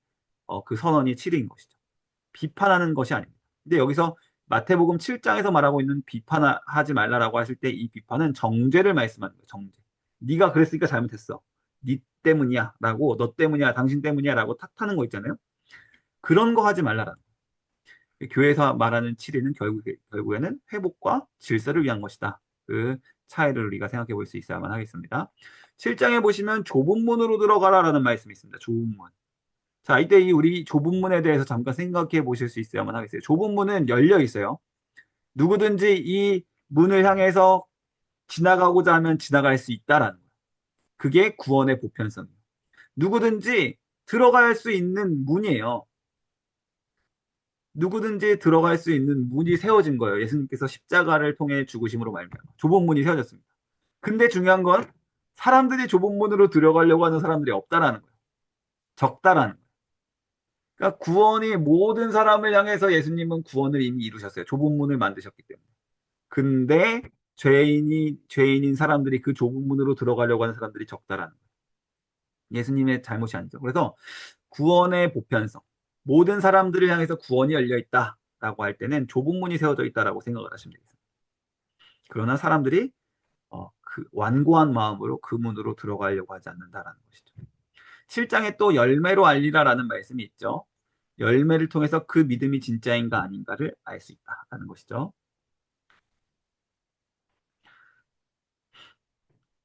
A: 그 선언이 치리인 것이죠. 비판하는 것이 아닙니다. 근데 여기서 마태복음 7장에서 말하고 있는 비판하지 말라라고 하실 때 이 비판은 정죄를 말씀하는 거예요. 정죄. 네가 그랬으니까 잘못했어. 네 때문이야 라고 너 때문이야 당신 때문이야 라고 탓하는 거 있잖아요. 그런 거 하지 말라라는 거예요. 교회에서 말하는 치리는 결국에는 회복과 질서를 위한 것이다. 그 차이를 우리가 생각해 볼 수 있어야만 하겠습니다. 7장에 보시면 좁은 문으로 들어가라라는 말씀이 있습니다. 좁은 문. 자, 이때 이 우리 좁은 문에 대해서 잠깐 생각해 보실 수 있어야만 하겠어요. 좁은 문은 열려 있어요. 누구든지 이 문을 향해서 지나가고자 하면 지나갈 수 있다라는 거예요. 그게 구원의 보편성이에요. 누구든지 들어갈 수 있는 문이에요. 누구든지 들어갈 수 있는 문이 세워진 거예요. 예수님께서 십자가를 통해 죽으심으로 말미암아 좁은 문이 세워졌습니다. 근데 중요한 건 사람들이 좁은 문으로 들어가려고 하는 사람들이 없다라는 거예요. 적다라는 거예요. 그러니까 구원이 모든 사람을 향해서 예수님은 구원을 이미 이루셨어요. 좁은 문을 만드셨기 때문에. 근데 죄인인 사람들이 그 좁은 문으로 들어가려고 하는 사람들이 적다라는 거예요. 예수님의 잘못이 아니죠. 그래서 구원의 보편성. 모든 사람들을 향해서 구원이 열려 있다라고 할 때는 좁은 문이 세워져 있다라고 생각을 하시면 되겠습니다. 그러나 사람들이 그 완고한 마음으로 그 문으로 들어가려고 하지 않는다라는 것이죠. 7장에 또 열매로 알리라라는 말씀이 있죠. 열매를 통해서 그 믿음이 진짜인가 아닌가를 알 수 있다라는 것이죠.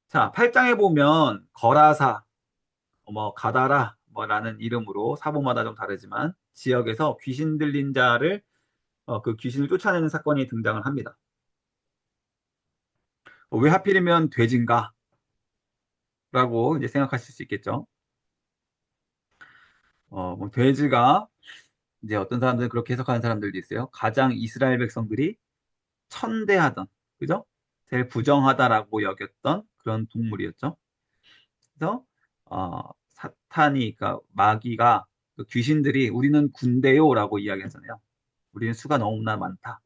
A: 자, 8장에 보면 거라사, 가다라 뭐라는 이름으로 사보마다 좀 다르지만 지역에서 귀신 들린 자를 그 귀신을 쫓아내는 사건이 등장을 합니다. 왜 하필이면 돼지인가? 라고 이제 생각하실 수 있겠죠. 뭐 돼지가 이제 어떤 사람들은 그렇게 해석하는 사람들도 있어요. 가장 이스라엘 백성들이 천대하던, 그죠? 제일 부정하다라고 여겼던 그런 동물이었죠. 그래서 사탄이, 그러니까 마귀가 그 귀신들이 우리는 군대요라고 이야기하잖아요. 우리는 수가 너무나 많다.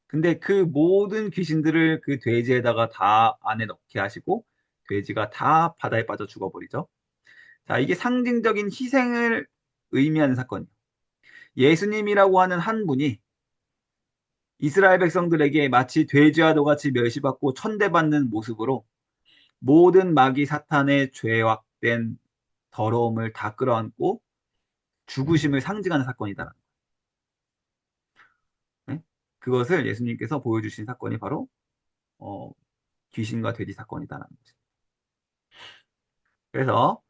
A: 근데 그 모든 귀신들을 그 돼지에다가 다 안에 넣게 하시고 돼지가 다 바다에 빠져 죽어버리죠. 자, 이게 상징적인 희생을 의미하는 사건이에요. 예수님이라고 하는 한 분이 이스라엘 백성들에게 마치 돼지와도 같이 멸시받고 천대받는 모습으로 모든 마귀 사탄의 죄악된 더러움을 다 끌어안고 죽으심을 상징하는 사건이다. 네? 그것을 예수님께서 보여주신 사건이 바로 어, 귀신과 돼지 사건이다라는 거죠. 그래서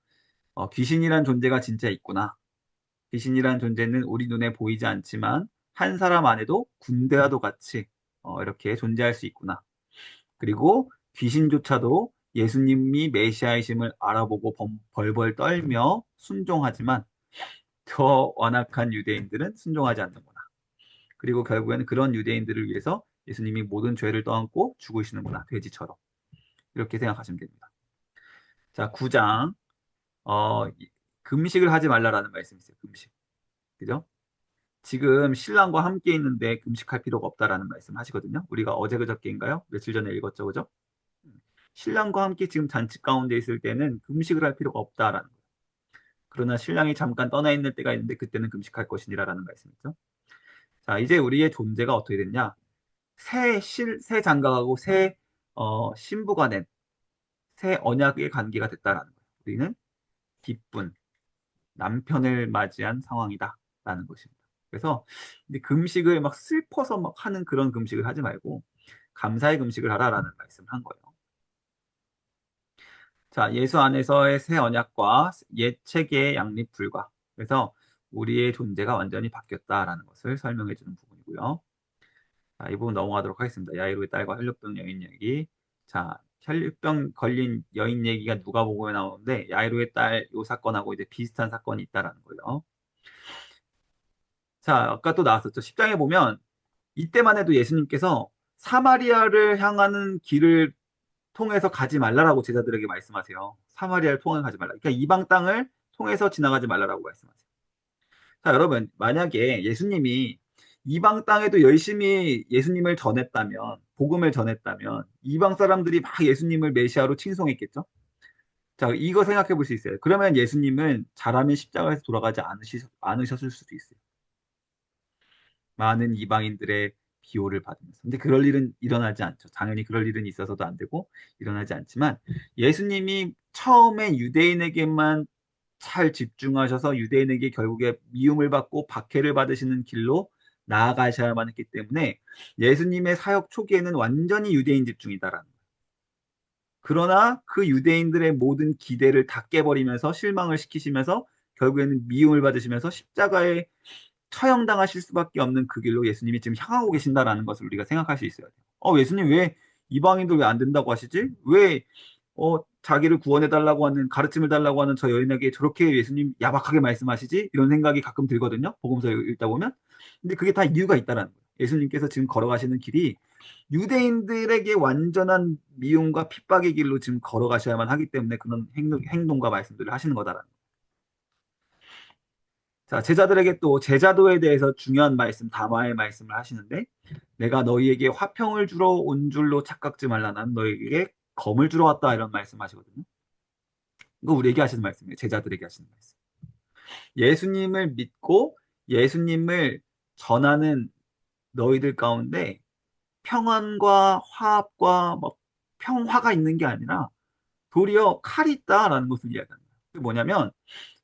A: 귀신이란 존재가 진짜 있구나. 귀신이란 존재는 우리 눈에 보이지 않지만 한 사람 안에도 군대와도 같이 이렇게 존재할 수 있구나. 그리고 귀신조차도 예수님이 메시아이심을 알아보고 벌벌 떨며 순종하지만 더 완악한 유대인들은 순종하지 않는구나. 그리고 결국에는 그런 유대인들을 위해서 예수님이 모든 죄를 떠안고 죽으시는구나. 돼지처럼. 이렇게 생각하시면 됩니다. 자, 9장. 금식을 하지 말라라는 말씀이 있어요. 금식. 그죠? 지금 신랑과 함께 있는데 금식할 필요가 없다라는 말씀 하시거든요. 우리가 어제 그저께인가요? 며칠 전에 읽었죠. 그죠? 신랑과 함께 지금 잔치 가운데 있을 때는 금식을 할 필요가 없다라는 거예요. 그러나 신랑이 잠깐 떠나 있는 때가 있는데 그때는 금식할 것이니라라는 말씀이죠. 자, 이제 우리의 존재가 어떻게 됐냐? 새 장가가고 새 신부가 된 새 언약의 관계가 됐다라는 거예요. 우리는 기쁜 남편을 맞이한 상황이다라는 것입니다. 그래서 근데 금식을 막 슬퍼서 막 하는 그런 금식을 하지 말고 감사의 금식을 하라라는 말씀을 한 거예요. 자, 예수 안에서의 새 언약과 옛 체계의 양립 불가. 그래서 우리의 존재가 완전히 바뀌었다라는 것을 설명해 주는 부분이고요. 자, 이 부분 넘어가도록 하겠습니다. 야이로의 딸과 혈류병 여인 얘기. 자, 혈류병 걸린 여인 얘기가 누가복음에 나오는데 야이로의 딸 요 사건하고 이제 비슷한 사건이 있다라는 거예요. 자, 아까 또 나왔었죠. 10장에 보면 이때만 해도 예수님께서 사마리아를 향하는 길을 통해서 가지 말라라고 제자들에게 말씀하세요. 사마리아를 통해서 가지 말라. 그러니까 이방 땅을 통해서 지나가지 말라라고 말씀하세요. 자, 여러분, 만약에 예수님이 이방 땅에도 열심히 예수님을 전했다면, 복음을 전했다면, 이방 사람들이 막 예수님을 메시아로 칭송했겠죠? 자, 이거 생각해 볼 수 있어요. 그러면 예수님은 잘하면 십자가에서 돌아가지 않으셨을 수도 있어요. 많은 이방인들의 비호를 받으면서. 근데 그럴 일은 일어나지 않죠. 당연히 그럴 일은 있어서도 안 되고 일어나지 않지만 예수님이 처음에 유대인에게만 잘 집중하셔서 유대인에게 결국에 미움을 받고 박해를 받으시는 길로 나아가셔야만 했기 때문에 예수님의 사역 초기에는 완전히 유대인 집중이다라는 거예요. 그러나 그 유대인들의 모든 기대를 다 깨버리면서 실망을 시키시면서 결국에는 미움을 받으시면서 십자가에 처형당하실 수밖에 없는 그 길로 예수님이 지금 향하고 계신다라는 것을 우리가 생각할 수 있어요. 예수님 왜 이방인들 왜 안 된다고 하시지? 왜 자기를 구원해 달라고 하는 가르침을 달라고 하는 저 여인에게 저렇게 예수님 야박하게 말씀하시지? 이런 생각이 가끔 들거든요. 복음서 읽다 보면. 근데 그게 다 이유가 있다라는 거예요. 예수님께서 지금 걸어가시는 길이 유대인들에게 완전한 미움과 핍박의 길로 지금 걸어가셔야만 하기 때문에 그런 행동과 말씀들을 하시는 거다라는 거예요. 자, 제자들에게 또 제자도에 대해서 중요한 말씀, 담화의 말씀을 하시는데 내가 너희에게 화평을 주러 온 줄로 착각지 말라. 난 너희에게 검을 주러 왔다. 이런 말씀하시거든요. 이거 우리에게 하시는 말씀이에요. 제자들에게 하시는 말씀. 예수님을 믿고 예수님을 전하는 너희들 가운데 평안과 화합과 뭐 평화가 있는 게 아니라 도리어 칼이 있다라는 것을 이야기합니다. 그게 뭐냐면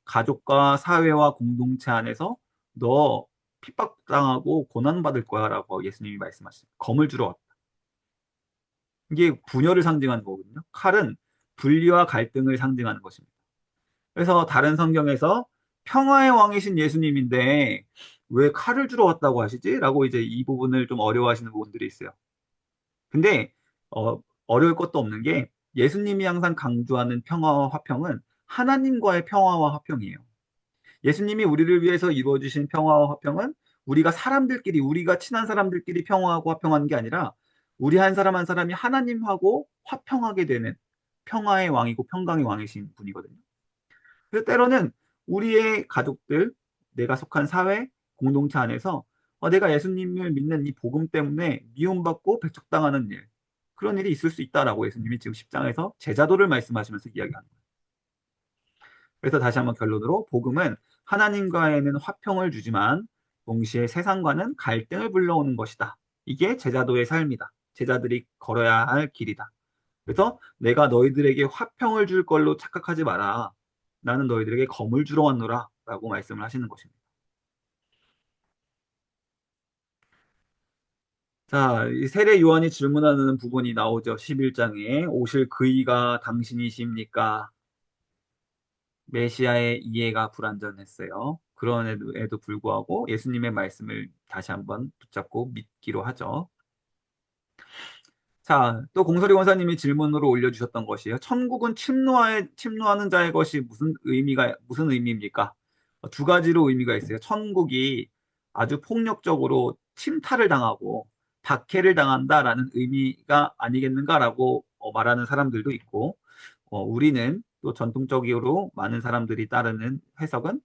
A: 가족과 사회와 공동체 안에서 너 핍박당하고 고난받을 거야라고 예수님이 말씀하십니다. 검을 주러 왔다. 이게 분열을 상징하는 거거든요. 칼은 분리와 갈등을 상징하는 것입니다. 그래서 다른 성경에서 평화의 왕이신 예수님인데 왜 칼을 주러 왔다고 하시지? 라고 이제 이 부분을 좀 어려워하시는 부분들이 있어요. 근데 어려울 것도 없는 게 예수님이 항상 강조하는 평화와 화평은 하나님과의 평화와 화평이에요. 예수님이 우리를 위해서 이루어주신 평화와 화평은 우리가 사람들끼리, 우리가 친한 사람들끼리 평화하고 화평하는 게 아니라 우리 한 사람 한 사람이 하나님하고 화평하게 되는 평화의 왕이고 평강의 왕이신 분이거든요. 그래서 때로는 우리의 가족들, 내가 속한 사회, 공동체 안에서 내가 예수님을 믿는 이 복음 때문에 미움받고 배척당하는 일, 그런 일이 있을 수 있다라고 예수님이 지금 10장에서 제자도를 말씀하시면서 이야기하는 거예요. 그래서 다시 한번 결론으로 복음은 하나님과에는 화평을 주지만 동시에 세상과는 갈등을 불러오는 것이다. 이게 제자도의 삶이다. 제자들이 걸어야 할 길이다. 그래서 내가 너희들에게 화평을 줄 걸로 착각하지 마라. 나는 너희들에게 검을 주러 왔노라. 라고 말씀을 하시는 것입니다. 자, 이 세례 요한이 질문하는 부분이 나오죠. 11장에 오실 그이가 당신이십니까? 메시아의 이해가 불완전했어요. 그럼에도 불구하고 예수님의 말씀을 다시 한번 붙잡고 믿기로 하죠. 자, 또 공설이 권사님이 질문으로 올려주셨던 것이에요. 천국은 침노하는 자의 것이 무슨 의미입니까? 두 가지로 의미가 있어요. 천국이 아주 폭력적으로 침탈을 당하고 박해를 당한다라는 의미가 아니겠는가라고 말하는 사람들도 있고, 우리는 또 전통적으로 많은 사람들이 따르는 해석은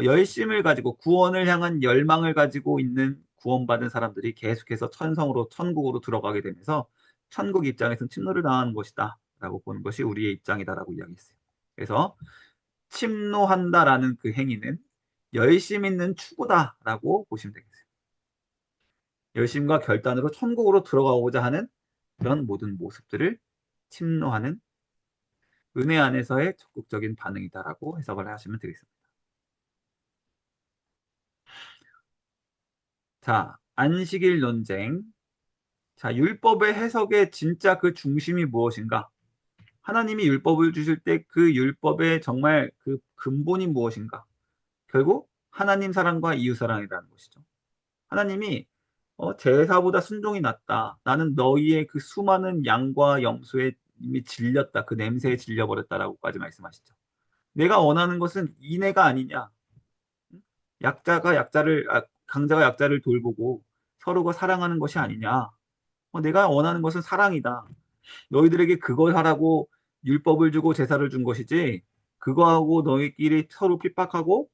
A: 열심을 가지고 구원을 향한 열망을 가지고 있는 구원받은 사람들이 계속해서 천국으로 들어가게 되면서 천국 입장에서는 침노를 당하는 것이다 라고 보는 것이 우리의 입장이다라고 이야기했어요. 그래서 침노한다라는 그 행위는 열심 있는 추구다라고 보시면 되겠어요. 열심과 결단으로 천국으로 들어가고자 하는 그런 모든 모습들을 침노하는 은혜 안에서의 적극적인 반응이다라고 해석을 하시면 되겠습니다. 자, 안식일 논쟁. 자, 율법의 해석의 진짜 그 중심이 무엇인가? 하나님이 율법을 주실 때 그 율법의 정말 그 근본이 무엇인가? 결국 하나님 사랑과 이웃 사랑이라는 것이죠. 하나님이 제사보다 순종이 낫다. 나는 너희의 그 수많은 양과 염소에 이미 질렸다. 그 냄새에 질려버렸다라고까지 말씀하시죠. 내가 원하는 것은 인애가 아니냐. 강자가 약자를 돌보고 서로가 사랑하는 것이 아니냐. 내가 원하는 것은 사랑이다. 너희들에게 그걸 하라고 율법을 주고 제사를 준 것이지, 그거하고 너희끼리 서로 핍박하고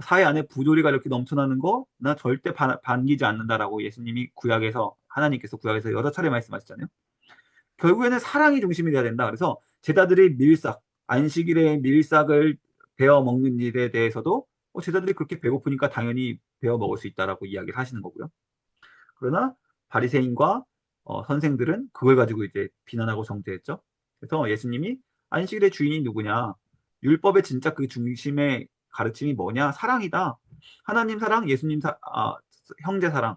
A: 사회 안에 부조리가 이렇게 넘쳐나는 거, 나 절대 반기지 않는다라고 하나님께서 구약에서 여러 차례 말씀하셨잖아요. 결국에는 사랑이 중심이 돼야 된다. 그래서 제자들이 안식일에 밀싹을 베어 먹는 일에 대해서도 제자들이 그렇게 배고프니까 당연히 베어 먹을 수 있다라고 이야기를 하시는 거고요. 그러나 바리새인과 선생들은 그걸 가지고 이제 비난하고 정죄했죠. 그래서 예수님이 안식일의 주인이 누구냐? 율법의 진짜 그 중심의 가르침이 뭐냐? 사랑이다. 하나님 사랑, 형제 사랑.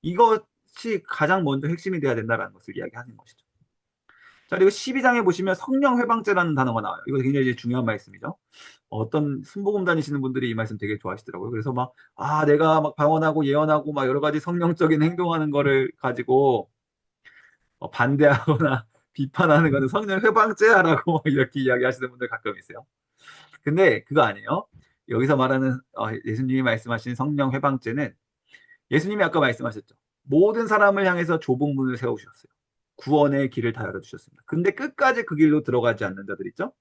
A: 이것이 가장 먼저 핵심이 돼야 된다라는 것을 이야기하는 것이죠. 자, 그리고 12장에 보시면 성령 회방죄라는 단어가 나와요. 이거 굉장히 중요한 말씀이죠. 어떤 순복음 다니시는 분들이 이 말씀 되게 좋아하시더라고요. 그래서 내가 막 방언하고 예언하고 막 여러 가지 성령적인 행동하는 거를 가지고 반대하거나 비판하는 거는 성령 회방죄야라고 이렇게 이야기하시는 분들 가끔 있어요. 근데 그거 아니에요. 여기서 말하는 예수님이 말씀하신 성령 회방죄는 예수님이 아까 말씀하셨죠. 모든 사람을 향해서 좁은 문을 세우셨어요. 구원의 길을 다 열어주셨습니다. 근데 끝까지 그 길로 들어가지 않는 자들 있죠?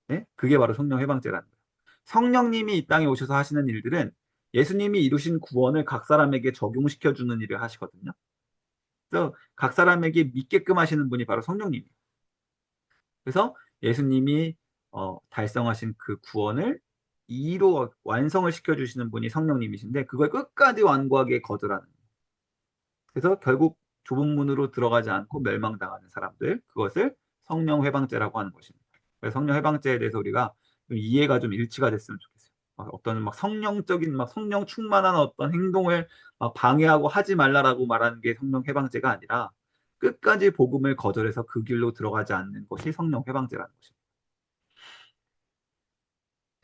A: 네? 그게 바로 성령 회방죄라는 거예요. 성령님이 이 땅에 오셔서 하시는 일들은 예수님이 이루신 구원을 각 사람에게 적용시켜주는 일을 하시거든요. 그래서 각 사람에게 믿게끔 하시는 분이 바로 성령님이에요. 그래서 예수님이 달성하신 그 구원을 이로 완성을 시켜주시는 분이 성령님이신데 그걸 끝까지 완고하게 거절하는 거예요. 그래서 결국 좁은 문으로 들어가지 않고 멸망당하는 사람들, 그것을 성령 회방죄라고 하는 것입니다. 그래서 성령 회방죄에 대해서 우리가 좀 이해가 좀 일치가 됐으면 좋겠어요. 어떤 막 성령적인 막 성령 충만한 어떤 행동을 막 방해하고 하지 말라라고 말하는 게 성령 회방죄가 아니라 끝까지 복음을 거절해서 그 길로 들어가지 않는 것이 성령 회방죄라는 것입니다.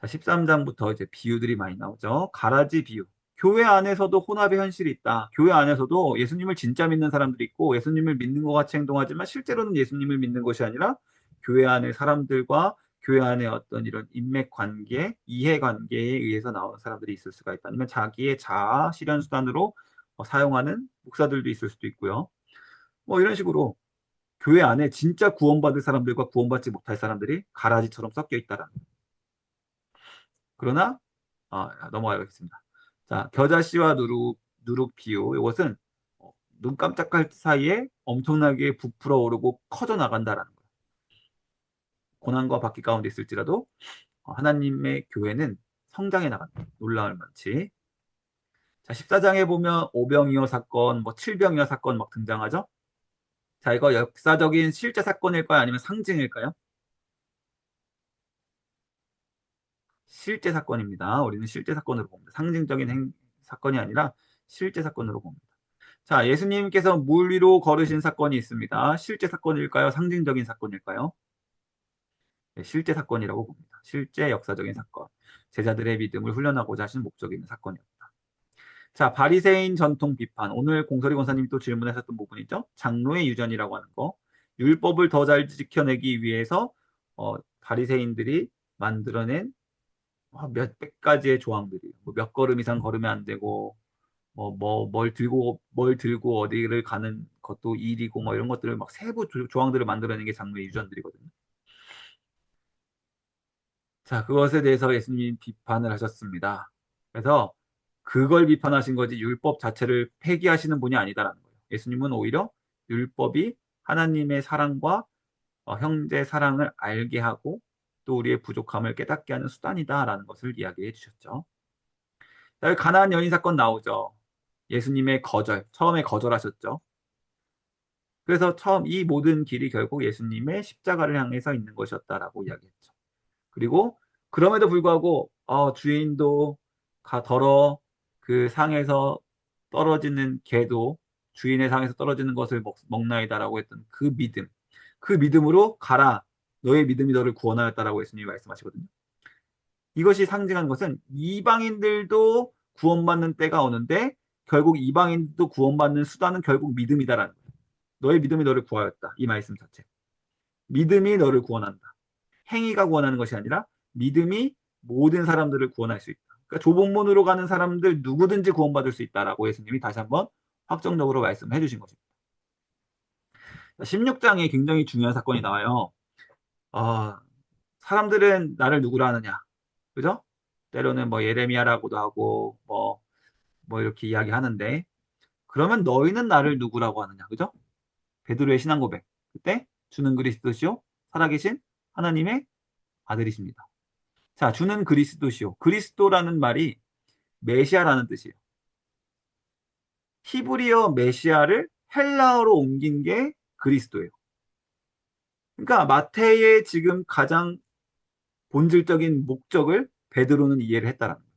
A: 자, 13장부터 이제 비유들이 많이 나오죠. 가라지 비유. 교회 안에서도 혼합의 현실이 있다. 교회 안에서도 예수님을 진짜 믿는 사람들이 있고 예수님을 믿는 것 같이 행동하지만 실제로는 예수님을 믿는 것이 아니라 교회 안에 사람들과 교회 안에 어떤 이런 인맥 관계, 이해 관계에 의해서 나오는 사람들이 있을 수가 있다. 아니면 자기의 자아 실현 수단으로 사용하는 목사들도 있을 수도 있고요. 이런 식으로 교회 안에 진짜 구원받을 사람들과 구원받지 못할 사람들이 가라지처럼 섞여 있다라는 거예요. 그러나 넘어가겠습니다. 자, 겨자씨와 누룩 비유. 이것은 눈 깜짝할 사이에 엄청나게 부풀어 오르고 커져 나간다라는 거예요. 고난과 박해 가운데 있을지라도 하나님의 교회는 성장해 나간다. 놀라울 만치. 자, 14장에 보면 오병이어 사건, 칠병이어 사건 막 등장하죠? 자, 이거 역사적인 실제 사건일까요? 아니면 상징일까요? 실제 사건입니다. 우리는 실제 사건으로 봅니다. 사건이 아니라 실제 사건으로 봅니다. 자, 예수님께서 물 위로 걸으신 사건이 있습니다. 실제 사건일까요? 상징적인 사건일까요? 네, 실제 사건이라고 봅니다. 실제 역사적인 사건. 제자들의 믿음을 훈련하고자 하신 목적이 있는 사건이었다. 자, 바리새인 전통 비판. 오늘 공설이 권사님이 또 질문하셨던 부분이죠. 장로의 유전이라고 하는 거. 율법을 더 잘 지켜내기 위해서 바리새인들이 만들어낸 몇백 가지의 조항들이 몇 걸음 이상 걸으면 안 되고 뭘 들고 어디를 가는 것도 일이고 이런 것들을 막 세부 조항들을 만들어내는 게 장로의 유전들이거든요. 자, 그것에 대해서 예수님 비판을 하셨습니다. 그래서 그걸 비판하신 거지 율법 자체를 폐기하시는 분이 아니다라는 거예요. 예수님은 오히려 율법이 하나님의 사랑과 형제 사랑을 알게 하고 또 우리의 부족함을 깨닫게 하는 수단이다라는 것을 이야기해 주셨죠. 자, 여기 가나안 여인 사건 나오죠. 예수님의 처음에 거절하셨죠. 그래서 이 모든 길이 결국 예수님의 십자가를 향해서 있는 것이었다라고 이야기했죠. 그리고 그럼에도 불구하고 주인도 더러 그 상에서 떨어지는 개도 주인의 상에서 떨어지는 것을 먹나이다라고 했던 그 믿음. 그 믿음으로 가라. 너의 믿음이 너를 구원하였다라고 예수님이 말씀하시거든요. 이것이 상징하는 것은 이방인들도 구원받는 때가 오는데 결국 이방인도 구원받는 수단은 결국 믿음이다라는 거예요. 너의 믿음이 너를 구하였다. 이 말씀 자체. 믿음이 너를 구원한다. 행위가 구원하는 것이 아니라 믿음이 모든 사람들을 구원할 수 있다. 그러니까 좁은 문으로 가는 사람들 누구든지 구원받을 수 있다라고 예수님이 다시 한번 확정적으로 말씀해 주신 것입니다. 16장에 굉장히 중요한 사건이 나와요. 아, 사람들은 나를 누구라 하느냐. 그죠? 때로는 뭐 예레미야라고도 하고 뭐 이렇게 이야기하는데 그러면 너희는 나를 누구라고 하느냐. 그죠? 베드로의 신앙 고백. 그때 주는 그리스도시요 살아계신 하나님의 아들이십니다. 자, 주는 그리스도시요. 그리스도라는 말이 메시아라는 뜻이에요. 히브리어 메시아를 헬라어로 옮긴 게 그리스도예요. 그러니까 마태의 지금 가장 본질적인 목적을 베드로는 이해를 했다라는 거예요.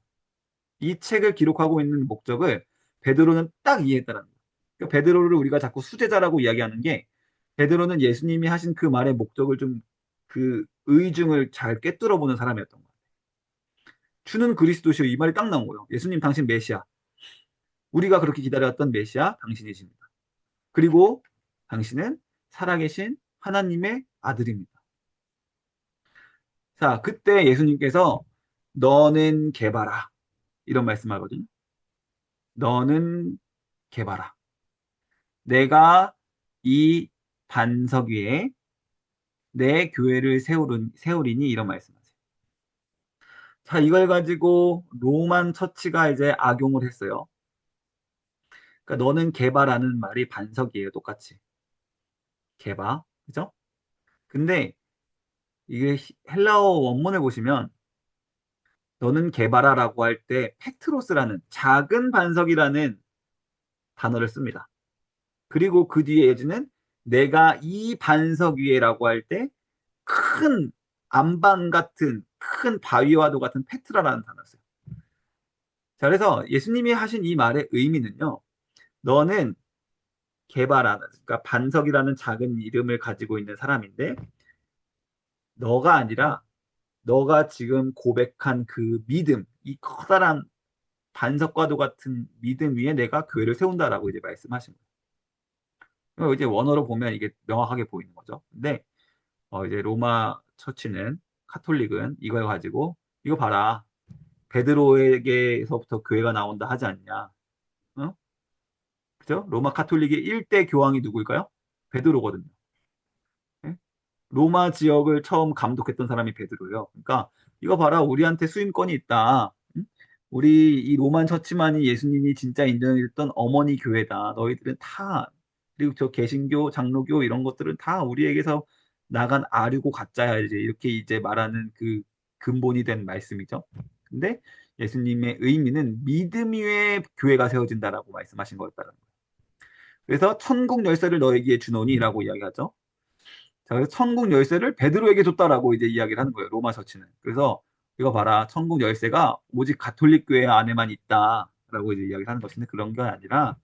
A: 이 책을 기록하고 있는 목적을 베드로는 딱 이해했다라는 거예요. 그러니까 베드로를 우리가 자꾸 수제자라고 이야기하는 게 베드로는 예수님이 하신 그 말의 목적을 좀 그 의중을 잘 꿰뚫어 보는 사람이었던 거예요. 주는 그리스도시요 이 말이 딱 나온 거예요. 예수님 당신 메시아. 우리가 그렇게 기다렸던 메시아 당신이십니다. 그리고 당신은 살아계신 하나님의 아들입니다. 자, 그때 예수님께서 너는 개바라 이런 말씀하거든요. 너는 개바라. 내가 이 반석 위에 내 교회를 세우리니 이런 말씀하세요. 자, 이걸 가지고 로만 처치가 이제 악용을 했어요. 그러니까 너는 개바라는 말이 반석이에요, 똑같이. 개바, 그죠? 근데 이게 헬라어 원문을 보시면 너는 개바라라고 할 때 팩트로스라는 작은 반석이라는 단어를 씁니다. 그리고 그 뒤에 예지는 내가 이 반석 위에라고 할 때 큰 안반 같은 큰 바위와도 같은 페트라라는 단어를 써요. 자, 그래서 예수님이 하신 이 말의 의미는요. 너는 개바라는 그러니까 반석이라는 작은 이름을 가지고 있는 사람인데 너가 아니라 너가 지금 고백한 그 믿음, 이 커다란 반석과도 같은 믿음 위에 내가 교회를 세운다라고 이제 말씀하신 거예요. 이제 원어로 보면 이게 명확하게 보이는 거죠. 근데 이제 로마 처치는 카톨릭은 이걸 가지고 이거 봐라. 베드로에게서부터 교회가 나온다 하지 않냐. 어? 그죠? 로마 카톨릭의 1대 교황이 누구일까요? 베드로거든요. 예? 로마 지역을 처음 감독했던 사람이 베드로예요. 그러니까 이거 봐라. 우리한테 수임권이 있다. 응? 우리 이 로만 처치만이 예수님이 진짜 인정했던 어머니 교회다. 너희들은 다 그리고 저 개신교, 장로교 이런 것들은 다 우리에게서 나간 아류고 가짜야 이제 말하는 그 근본이 된 말씀이죠. 근데 예수님의 의미는 믿음 위에 교회가 세워진다라고 말씀하신 거였다는 거예요. 그래서 천국 열쇠를 너에게 주노니라고 이야기하죠. 자, 그래서 천국 열쇠를 베드로에게 줬다라고 이제 이야기를 하는 거예요. 로마 처치는. 그래서 이거 봐라. 천국 열쇠가 오직 가톨릭 교회 안에만 있다라고 이제 이야기를 하는 것인데 그런 게 아니라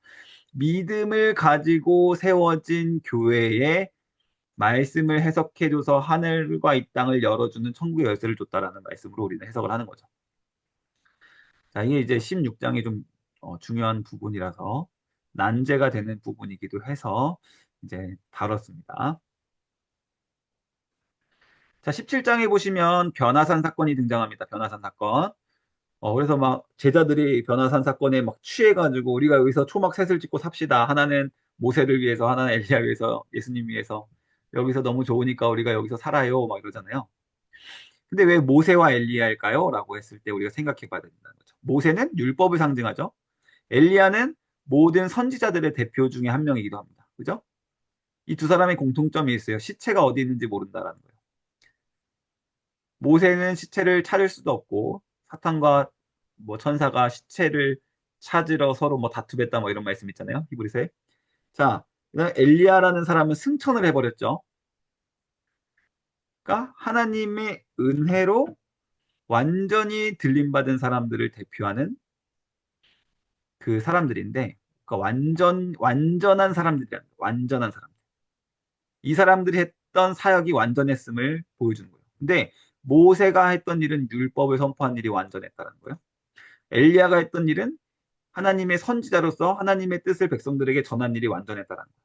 A: 믿음을 가지고 세워진 교회에 말씀을 해석해줘서 하늘과 이 땅을 열어주는 천국의 열쇠를 줬다라는 말씀으로 우리는 해석을 하는 거죠. 자, 이게 이제 16장이 좀 중요한 부분이라서 난제가 되는 부분이기도 해서 이제 다뤘습니다. 자, 17장에 보시면 변화산 사건이 등장합니다. 변화산 사건. 그래서 막 제자들이 변화산 사건에 막 취해가지고 우리가 여기서 초막 셋을 짓고 삽시다. 하나는 모세를 위해서, 하나는 엘리야 위해서, 예수님 위해서. 여기서 너무 좋으니까 우리가 여기서 살아요. 막 이러잖아요. 근데 왜 모세와 엘리야일까요? 라고 했을 때 우리가 생각해 봐야 된다는 거죠. 모세는 율법을 상징하죠. 엘리야는 모든 선지자들의 대표 중에 한 명이기도 합니다. 그죠? 이 두 사람의 공통점이 있어요. 시체가 어디 있는지 모른다라는 거예요. 모세는 시체를 찾을 수도 없고 사탄과 뭐 천사가 시체를 찾으러 서로 뭐 다투겠다 뭐 이런 말씀 있잖아요. 히브리서에. 자, 그다음 엘리야라는 사람은 승천을 해버렸죠. 그러니까 하나님의 은혜로 완전히 들림받은 사람들을 대표하는 그 사람들인데, 그러니까 완전한 사람들이야. 완전한 사람. 이 사람들이 있던 사역이 완전했음을 보여주는 거예요. 근데 모세가 했던 일은 율법을 선포한 일이 완전했다는 거예요. 엘리야가 했던 일은 하나님의 선지자로서 하나님의 뜻을 백성들에게 전한 일이 완전했다는 거예요.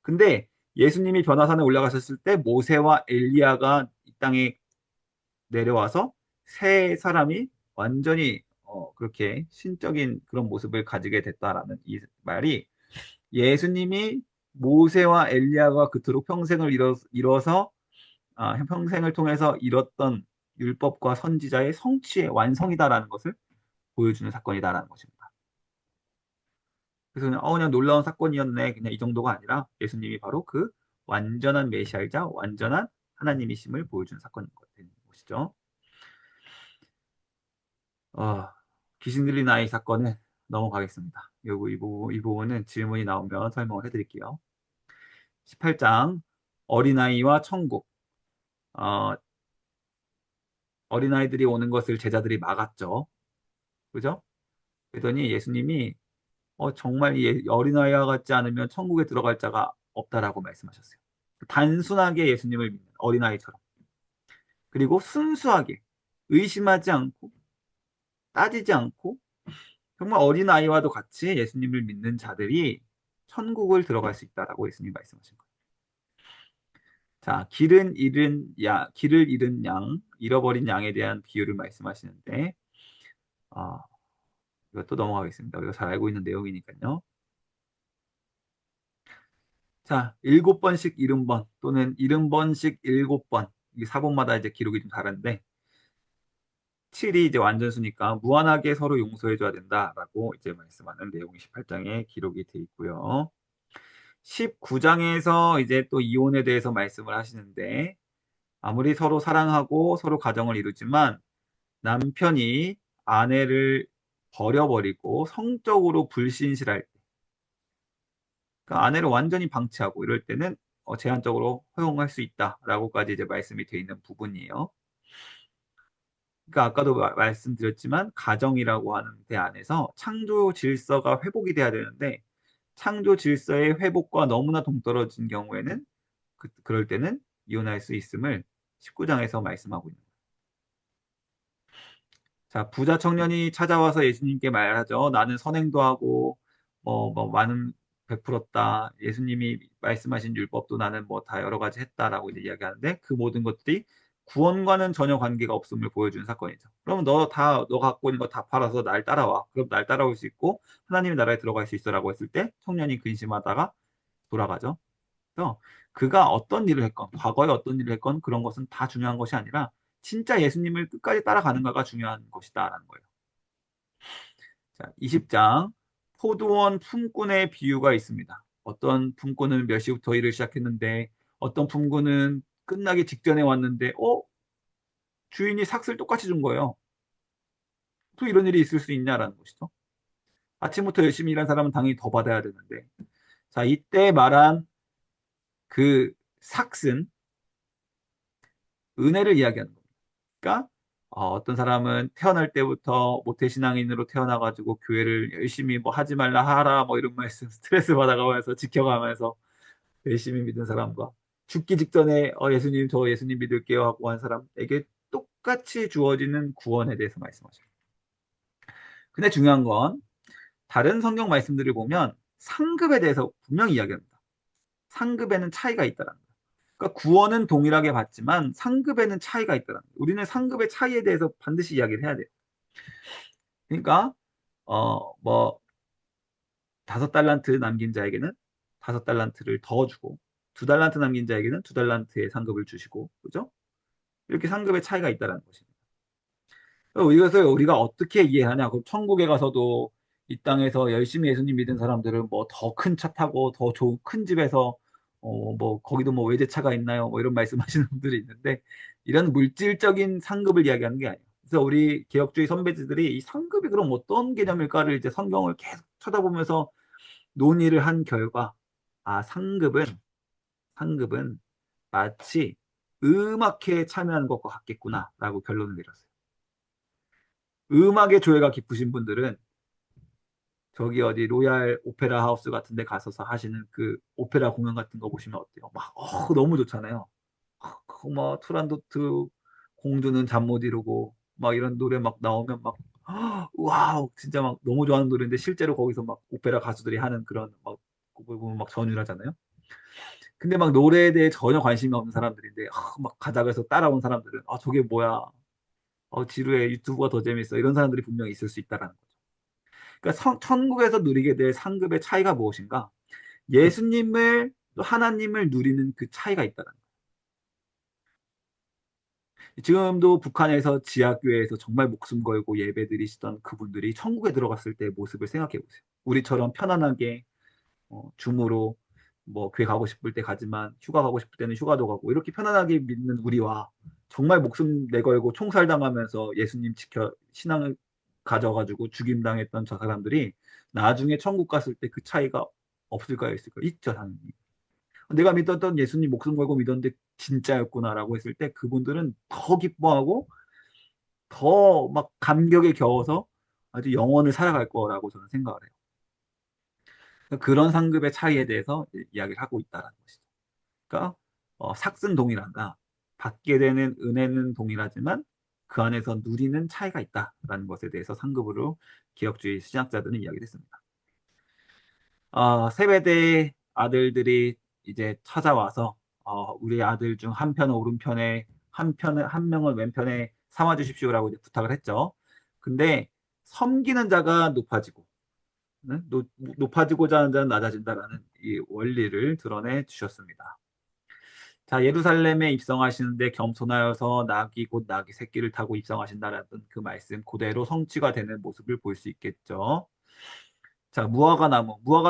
A: 근데 예수님이 변화산에 올라가셨을 때 모세와 엘리야가 이 땅에 내려와서 세 사람이 완전히 그렇게 신적인 그런 모습을 가지게 됐다라는 이 말이 예수님이 모세와 엘리야가 그토록 평생을 이뤄서 평생을 통해서 이뤘던 율법과 선지자의 성취의 완성이다라는 것을 보여주는 사건이다라는 것입니다. 그래서 그냥 놀라운 사건이었네. 그냥 이 정도가 아니라 예수님이 바로 그 완전한 메시아이자 완전한 하나님이심을 보여주는 사건인 것이죠. 어, 귀신 들린 아이 사건은 넘어가겠습니다. 이 부분은 질문이 나오면 설명을 해드릴게요. 18장 어린아이와 천국. 어, 어린아이들이 오는 것을 제자들이 막았죠. 그죠? 그러더니 예수님이 정말 이 어린아이와 같지 않으면 천국에 들어갈 자가 없다라고 말씀하셨어요. 단순하게 예수님을 믿는 어린아이처럼. 그리고 순수하게 의심하지 않고 따지지 않고 정말 어린아이와도 같이 예수님을 믿는 자들이 천국을 들어갈 수 있다라고 예수님이 말씀하신 거예요. 자, 길을 잃은 양, 잃어버린 양에 대한 비유를 말씀하시는데, 아, 이것도 넘어가겠습니다. 우리가 잘 알고 있는 내용이니까요. 자, 7번씩 70번 또는 70번씩 7번. 이게 사본마다 이제 기록이 좀 다른데, 7이 이제 완전수니까 무한하게 서로 용서해줘야 된다라고 이제 말씀하는 내용이 18장에 기록이 돼 있고요. 19장에서 이제 또 이혼에 대해서 말씀을 하시는데, 아무리 서로 사랑하고 서로 가정을 이루지만 남편이 아내를 버려버리고 성적으로 불신실할 때, 그러니까 아내를 완전히 방치하고 이럴 때는 제한적으로 허용할 수 있다라고까지 이제 말씀이 되어 있는 부분이에요. 그러니까 아까도 말씀드렸지만 가정이라고 하는 데 안에서 창조 질서가 회복이 돼야 되는데 창조 질서의 회복과 너무나 동떨어진 경우에는 그럴 때는 이혼할 수 있음을 19장에서 말씀하고 있는 거예요. 자, 부자 청년이 찾아와서 예수님께 말하죠. 나는 선행도 하고, 많은 베풀었다. 예수님이 말씀하신 율법도 나는 뭐 다 여러 가지 했다라고 이제 이야기하는데 그 모든 것들이 구원과는 전혀 관계가 없음을 보여주는 사건이죠. 그러면 너 갖고 있는 거 다 팔아서 날 따라와. 그럼 날 따라올 수 있고 하나님의 나라에 들어갈 수 있어라고 했을 때 청년이 근심하다가 돌아가죠. 그래서 그가 어떤 일을 했건, 과거에 어떤 일을 했건 그런 것은 다 중요한 것이 아니라 진짜 예수님을 끝까지 따라가는가가 중요한 것이다라는 거예요. 자, 20장 포도원 품꾼의 비유가 있습니다. 어떤 품꾼은 몇 시부터 일을 시작했는데 어떤 품꾼은 끝나기 직전에 왔는데 주인이 삭스를 똑같이 준 거예요. 또 이런 일이 있을 수 있냐라는 것이죠. 아침부터 열심히 일한 사람은 당연히 더 받아야 되는데 자, 이때 말한 그 삭스는 은혜를 이야기하는 겁니다. 그러니까 어떤 사람은 태어날 때부터 모태신앙인으로 태어나가지고 교회를 열심히 뭐 하지 말라 하라 뭐 이런 말씀 스트레스 받아가면서 지켜가면서 열심히 믿은 사람과 죽기 직전에 예수님 저 예수님 믿을게요 하고 한 사람에게 똑같이 주어지는 구원에 대해서 말씀하셔요. 근데 중요한 건 다른 성경 말씀들을 보면 상급에 대해서 분명히 이야기합니다. 상급에는 차이가 있다는 거예요. 그러니까 구원은 동일하게 받지만 상급에는 차이가 있다는 거예요. 우리는 상급의 차이에 대해서 반드시 이야기를 해야 돼요. 그러니까 뭐 5달란트 남긴 자에게는 5달란트를 더 주고 2달란트 남긴 자에게는 2달란트의 상급을 주시고 그죠? 이렇게 상급의 차이가 있다는 것입니다. 이것을 우리가 어떻게 이해하냐? 그럼 천국에 가서도 이 땅에서 열심히 예수님 믿은 사람들은 뭐 더 큰 차 타고 더 좋은 큰 집에서 뭐 거기도 뭐 외제차가 있나요? 뭐 이런 말씀하시는 분들이 있는데 이런 물질적인 상급을 이야기하는 게 아니에요. 그래서 우리 개혁주의 선배들이 이 상급이 그럼 어떤 개념일까를 이제 성경을 계속 쳐다보면서 논의를 한 결과 상급은 마치 음악회에 참여하는 것과 같겠구나라고 결론을 내렸어요. 음악의 조예가 깊으신 분들은 저기 어디 로얄 오페라 하우스 같은 데 가서서 하시는 그 오페라 공연 같은 거 보시면 어때요? 막 너무 좋잖아요. 뭐 투란도트 공주는 잠 못 이루고 막 이런 노래 막 나오면 막 와우 진짜 막 너무 좋아하는 노래인데 실제로 거기서 막 오페라 가수들이 하는 그런 막 그걸 보면 막 전율하잖아요. 근데 막 노래에 대해 전혀 관심이 없는 사람들인데 막 가다그래서 따라온 사람들은 저게 뭐야? 지루해. 유튜브가 더 재밌어. 이런 사람들이 분명히 있을 수 있다라는 거죠. 그러니까 천국에서 누리게 될 상급의 차이가 무엇인가? 예수님을 또 하나님을 누리는 그 차이가 있다는 거예요. 지금도 북한에서 지하교회에서 정말 목숨 걸고 예배드리시던 그분들이 천국에 들어갔을 때의 모습을 생각해 보세요. 우리처럼 편안하게 줌으로 뭐 교회 가고 싶을 때 가지만 휴가 가고 싶을 때는 휴가도 가고 이렇게 편안하게 믿는 우리와 정말 목숨 내걸고 총살당하면서 예수님 지켜 신앙을 가져가지고 죽임당했던 저 사람들이 나중에 천국 갔을 때 그 차이가 없을까요? 있을까요? 있죠, 당연히. 내가 믿었던 예수님 목숨 걸고 믿었는데 진짜였구나라고 했을 때 그분들은 더 기뻐하고 더 막 감격에 겨워서 아주 영원을 살아갈 거라고 저는 생각을 해요. 그런 상급의 차이에 대해서 이야기를 하고 있다는 것이죠. 그러니까 삭슨 동일한가 받게 되는 은혜는 동일하지만 그 안에서 누리는 차이가 있다라는 것에 대해서 상급으로 개혁주의 신학자들은 이야기를 했습니다. 세배대 아들들이 이제 찾아와서 우리 아들 중 한 편은 오른편에 한 명은 왼편에 삼아 주십시오라고 이제 부탁을 했죠. 근데 섬기는 자가 높아지고 네? 높아지고자 하는 자는 낮아진다라는 이 원리를 드러내 주셨습니다. 자, 예루살렘에 입성하시는데 겸손하여서 낙이 곧 낙이 새끼를 타고 입성하신다라는 그 말씀 그대로 성취가 되는 모습을 볼 수 있겠죠. 자, 무화과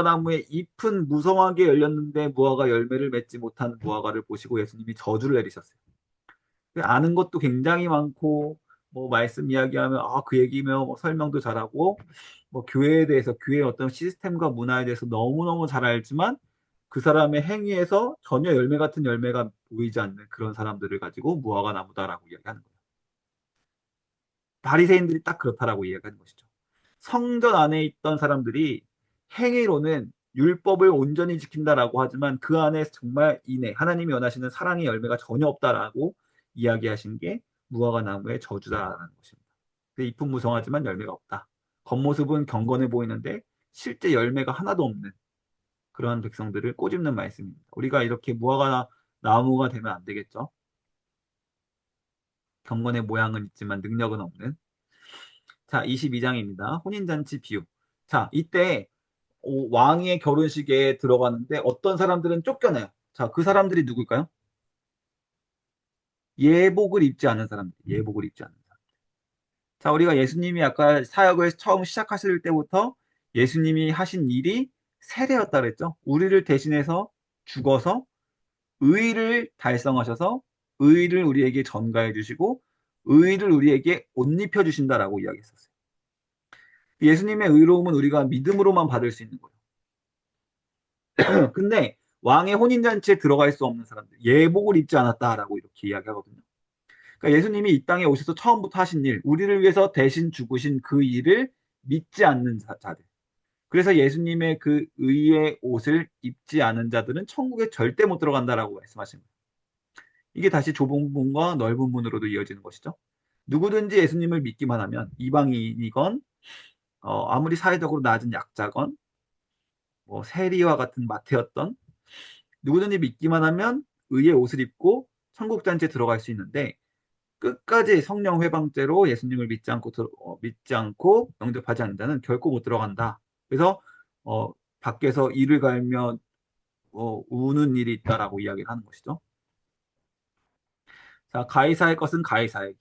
A: 나무의 잎은 무성하게 열렸는데 무화과 열매를 맺지 못한 무화과를 보시고 예수님이 저주를 내리셨어요. 아는 것도 굉장히 많고 뭐 말씀 이야기하면 그 얘기며 뭐 설명도 잘하고 뭐 교회에 대해서 교회의 어떤 시스템과 문화에 대해서 너무너무 잘 알지만 그 사람의 행위에서 전혀 열매 같은 열매가 보이지 않는 그런 사람들을 가지고 무화과 나무다라고 이야기하는 거예요. 바리새인들이 딱 그렇다라고 이야기하는 것이죠. 성전 안에 있던 사람들이 행위로는 율법을 온전히 지킨다라고 하지만 그 안에 정말 하나님이 원하시는 사랑의 열매가 전혀 없다라고 이야기하신 게 무화과 나무의 저주다라는 것입니다. 잎은 무성하지만 열매가 없다. 겉모습은 경건해 보이는데 실제 열매가 하나도 없는 그러한 백성들을 꼬집는 말씀입니다. 우리가 이렇게 무화과 나무가 되면 안 되겠죠. 경건의 모양은 있지만 능력은 없는. 자, 22장입니다. 혼인잔치 비유. 자, 이때 왕의 결혼식에 들어가는데 어떤 사람들은 쫓겨나요. 자, 그 사람들이 누굴까요? 예복을 입지 않은 사람들. 예복을 입지 않는 사람. 자, 우리가 예수님이 아까 사역을 처음 시작하실 때부터 예수님이 하신 일이 세례였다 그랬죠. 우리를 대신해서 죽어서 의를 달성하셔서 의를 우리에게 전가해 주시고 의를 우리에게 옷 입혀 주신다라고 이야기했었어요. 예수님의 의로움은 우리가 믿음으로만 받을 수 있는 거예요. 근데 왕의 혼인잔치에 들어갈 수 없는 사람들, 예복을 입지 않았다라고 이렇게 이야기하거든요. 그러니까 예수님이 이 땅에 오셔서 처음부터 하신 일, 우리를 위해서 대신 죽으신 그 일을 믿지 않는 자들. 그래서 예수님의 그 의의 옷을 입지 않은 자들은 천국에 절대 못 들어간다라고 말씀하신 거예요. 이게 다시 좁은 문과 넓은 문으로도 이어지는 것이죠. 누구든지 예수님을 믿기만 하면 이방인이건 아무리 사회적으로 낮은 약자건 뭐 세리와 같은 마태였던 누구든지 믿기만 하면 의의 옷을 입고 천국 잔치에 들어갈 수 있는데 끝까지 성령 회방죄로 예수님을 믿지 않고 영접하지 않는 자는 결코 못 들어간다. 그래서 밖에서 이를 갈며 우는 일이 있다라고 이야기를 하는 것이죠. 자, 가이사의 것은 가이사에게.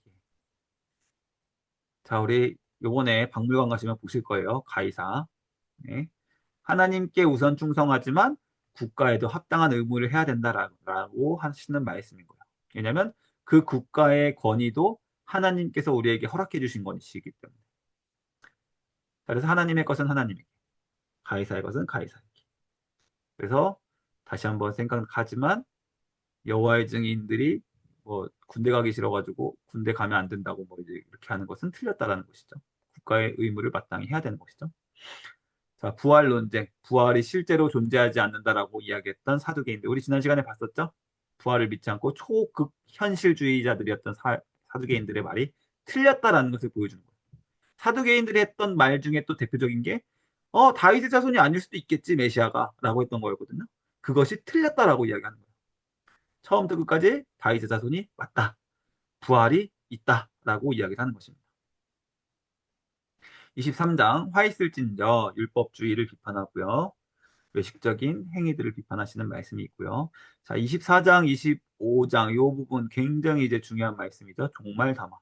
A: 자, 우리 요번에 박물관 가시면 보실 거예요. 가이사. 네. 하나님께 우선 충성하지만 국가에도 합당한 의무를 해야 된다라고 하시는 말씀인 거예요. 왜냐하면 그 국가의 권위도 하나님께서 우리에게 허락해 주신 것이기 때문에. 그래서 하나님의 것은 하나님에게, 가이사의 것은 가이사에게. 그래서 다시 한번 생각하지만 여호와의 증인들이 뭐 군대 가기 싫어가지고 군대 가면 안 된다고 뭐 이제 이렇게 하는 것은 틀렸다라는 것이죠. 국가의 의무를 마땅히 해야 되는 것이죠. 자, 부활 논쟁. 부활이 실제로 존재하지 않는다라고 이야기했던 사두개인들. 우리 지난 시간에 봤었죠? 부활을 믿지 않고 초극 현실주의자들이었던 사두개인들의 말이 틀렸다라는 것을 보여주는 거예요. 사두개인들이 했던 말 중에 또 대표적인 게 다윗의 자손이 아닐 수도 있겠지 메시아가 라고 했던 거였거든요. 그것이 틀렸다라고 이야기하는 거예요. 처음부터 끝까지 다윗의 자손이 맞다. 부활이 있다라고 이야기를 하는 것입니다. 23장 화 있을진저 율법주의를 비판하고요. 외식적인 행위들을 비판하시는 말씀이 있고요. 자, 24장, 25장 이 부분 굉장히 이제 중요한 말씀이죠. 종말 담화.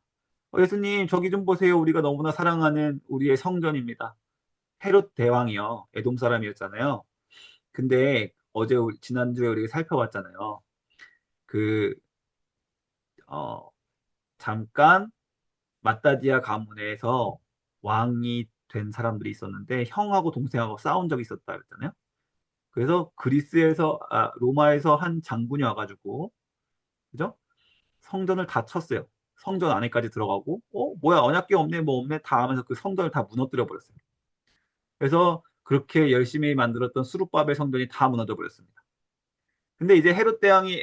A: 예수님 저기 좀 보세요. 우리가 너무나 사랑하는 우리의 성전입니다. 헤롯 대왕이요. 에돔 사람이었잖아요. 근데 지난주에 우리가 살펴봤잖아요. 그 어, 잠깐 마따디아 가문에서 왕이 된 사람들이 있었는데 형하고 동생하고 싸운 적이 있었다 그랬잖아요. 그래서 로마에서 한 장군이 와가지고 그죠? 성전을 다 쳤어요. 성전 안에까지 들어가고 뭐야 언약궤 없네 뭐 없네 다 하면서 그 성전을 다 무너뜨려 버렸어요. 그래서 그렇게 열심히 만들었던 수룹바벨 성전이 다 무너져 버렸습니다. 근데 이제 헤롯 대왕이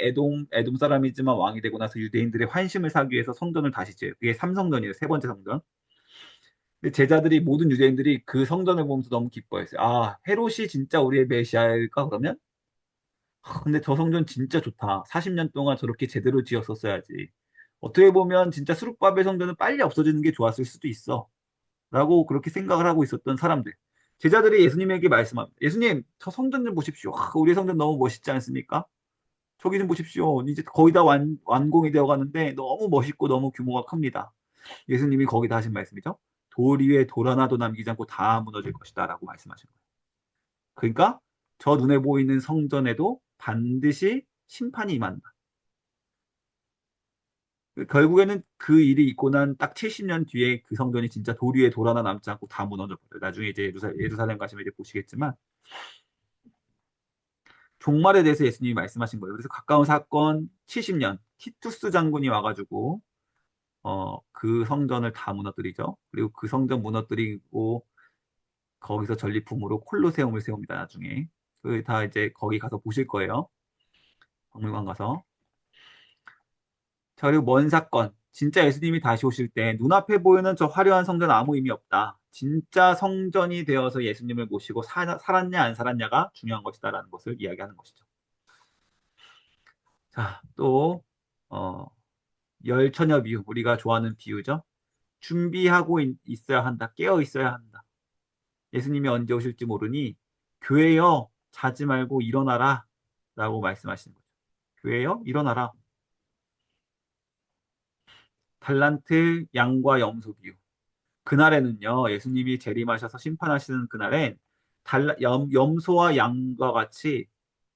A: 에돔 사람이지만 왕이 되고 나서 유대인들의 환심을 사기 위해서 성전을 다시 지어요. 그게 삼성전이에요. 세 번째 성전. 근데 제자들이 모든 유대인들이 그 성전을 보면서 너무 기뻐했어요. 아, 헤롯이 진짜 우리의 메시아일까 그러면? 근데 저 성전 진짜 좋다. 40년 동안 저렇게 제대로 지었었어야지. 어떻게 보면 진짜 수룹바벨 성전은 빨리 없어지는 게 좋았을 수도 있어. 라고 그렇게 생각을 하고 있었던 사람들. 제자들이 예수님에게 말씀합니다. 예수님, 저 성전 좀 보십시오. 우리 성전 너무 멋있지 않습니까? 저기 좀 보십시오. 이제 거의 다 완공이 되어 가는데 너무 멋있고 너무 규모가 큽니다. 예수님이 거기다 하신 말씀이죠. 돌 위에 돌 하나도 남기지 않고 다 무너질 것이다. 라고 말씀하신 거예요. 그러니까 저 눈에 보이는 성전에도 반드시 심판이 임한다. 결국에는 그 일이 있고 난 딱 70년 뒤에 그 성전이 진짜 돌 위에 돌 하나 남지 않고 다 무너져 버려요. 나중에 이제 예루살렘 가시면 이제 보시겠지만 종말에 대해서 예수님이 말씀하신 거예요. 그래서 가까운 사건 70년 티투스 장군이 와가지고 그 성전을 다 무너뜨리죠. 그리고 그 성전 무너뜨리고 거기서 전리품으로 콜로세움을 세웁니다. 나중에 그 다 이제 거기 가서 보실 거예요. 박물관 가서. 자, 그리고 먼 사건. 진짜 예수님이 다시 오실 때 눈앞에 보이는 저 화려한 성전 아무 의미 없다. 진짜 성전이 되어서 예수님을 모시고 살았냐 안 살았냐가 중요한 것이다라는 것을 이야기하는 것이죠. 자, 또 어, 열처녀 비유. 우리가 좋아하는 비유죠. 준비하고 있어야 한다. 깨어 있어야 한다. 예수님이 언제 오실지 모르니 교회여 자지 말고 일어나라 라고 말씀하시는 거죠. 교회여 일어나라. 달란트 양과 염소 비유. 그날에는요, 예수님이 재림하셔서 심판하시는 그날엔 염소와 양과 같이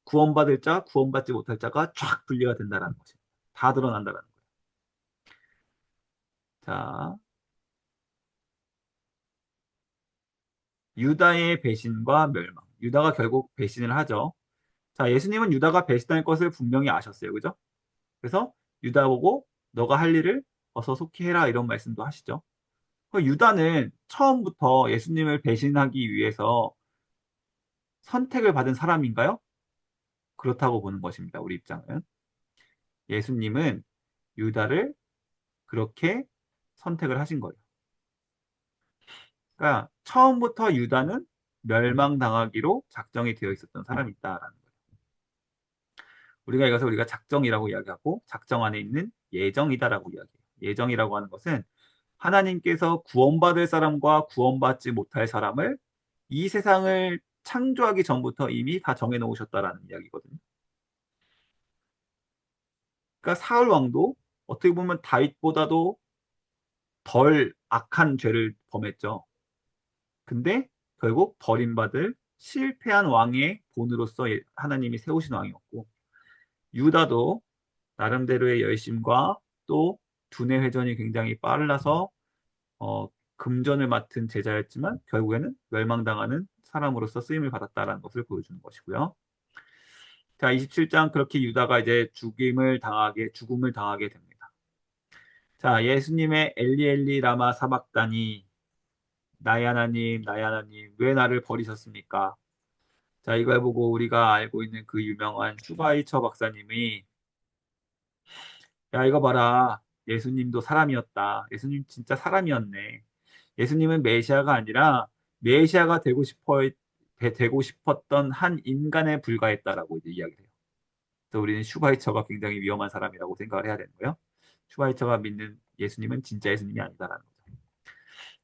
A: 구원받을 자, 구원받지 못할 자가 쫙 분리가 된다는 것입니다. 다 드러난다는 거예요. 자, 유다의 배신과 멸망. 유다가 결국 배신을 하죠. 자, 예수님은 유다가 배신할 것을 분명히 아셨어요. 그죠? 그래서 유다 보고 너가 할 일을 어서 속히 해라 이런 말씀도 하시죠. 유다는 처음부터 예수님을 배신하기 위해서 선택을 받은 사람인가요? 그렇다고 보는 것입니다. 우리 입장은. 예수님은 유다를 그렇게 선택을 하신 거예요. 그러니까 처음부터 유다는 멸망당하기로 작정이 되어 있었던 사람이 있다라는 거예요. 우리가 이것을 우리가 작정이라고 이야기하고 작정 안에 있는 예정이다라고 이야기해요. 예정이라고 하는 것은 하나님께서 구원받을 사람과 구원받지 못할 사람을 이 세상을 창조하기 전부터 이미 다 정해 놓으셨다라는 이야기거든요. 그러니까 사울 왕도 어떻게 보면 다윗보다도 덜 악한 죄를 범했죠. 근데 결국 버림받을 실패한 왕의 본으로서 하나님이 세우신 왕이었고 유다도 나름대로의 열심과 또 두뇌 회전이 굉장히 빨라서 어, 금전을 맡은 제자였지만 결국에는 멸망당하는 사람으로서 쓰임을 받았다라는 것을 보여주는 것이고요. 자, 27장 그렇게 유다가 이제 죽음을 당하게 됩니다. 자, 예수님의 엘리 엘리 라마 사박다니 나의 하나님 왜 나를 버리셨습니까? 자, 이걸 보고 우리가 알고 있는 그 유명한 슈바이처 박사님이 야, 이거 봐라. 예수님도 사람이었다. 예수님 진짜 사람이었네. 예수님은 메시아가 아니라 메시아가 되고 싶었던 한 인간에 불과했다라고 이제 이야기를 해요. 그래서 우리는 슈바이처가 굉장히 위험한 사람이라고 생각을 해야 되는 거예요. 슈바이처가 믿는 예수님은 진짜 예수님이 아니다라는 거죠.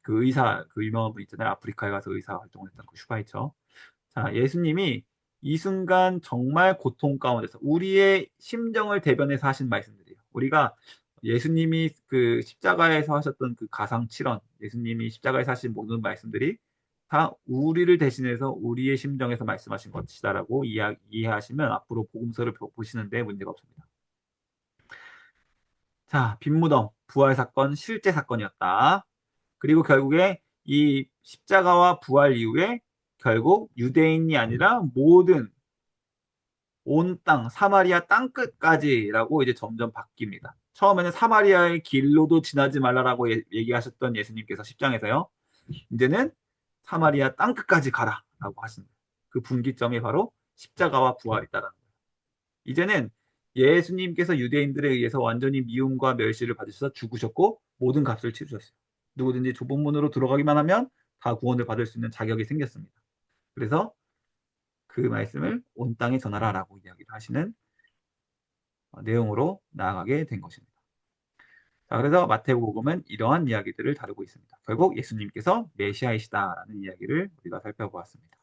A: 그 의사, 그 유명한 분 있잖아요. 아프리카에 가서 의사 활동을 했던 그 슈바이처. 자, 예수님이 이 순간 정말 고통 가운데서 우리의 심정을 대변해서 하신 말씀들이에요. 우리가 예수님이 그 십자가에서 하셨던 그 가상 칠언, 예수님이 십자가에서 하신 모든 말씀들이 다 우리를 대신해서 우리의 심정에서 말씀하신 것이다라고 이해하시면 앞으로 복음서를 보시는데 문제가 없습니다. 자, 빈무덤 부활 사건 실제 사건이었다. 그리고 결국에 이 십자가와 부활 이후에 결국 유대인이 아니라 모든 온 땅, 사마리아 땅 끝까지라고 이제 점점 바뀝니다. 처음에는 사마리아의 길로도 지나지 말라라고 얘기하셨던 예수님께서 10장에서요. 이제는 사마리아 땅 끝까지 가라라고 하십니다. 그 분기점이 바로 십자가와 부활이다라는 거예요. 이제는 예수님께서 유대인들에 의해서 완전히 미움과 멸시를 받으셔서 죽으셨고 모든 값을 치르셨어요. 누구든지 좁은 문으로 들어가기만 하면 다 구원을 받을 수 있는 자격이 생겼습니다. 그래서 그 말씀을 온 땅에 전하라라고 이야기를 하시는 내용으로 나아가게 된 것입니다. 자, 그래서 마태복음은 이러한 이야기들을 다루고 있습니다. 결국 예수님께서 메시아이시다라는 이야기를 우리가 살펴보았습니다.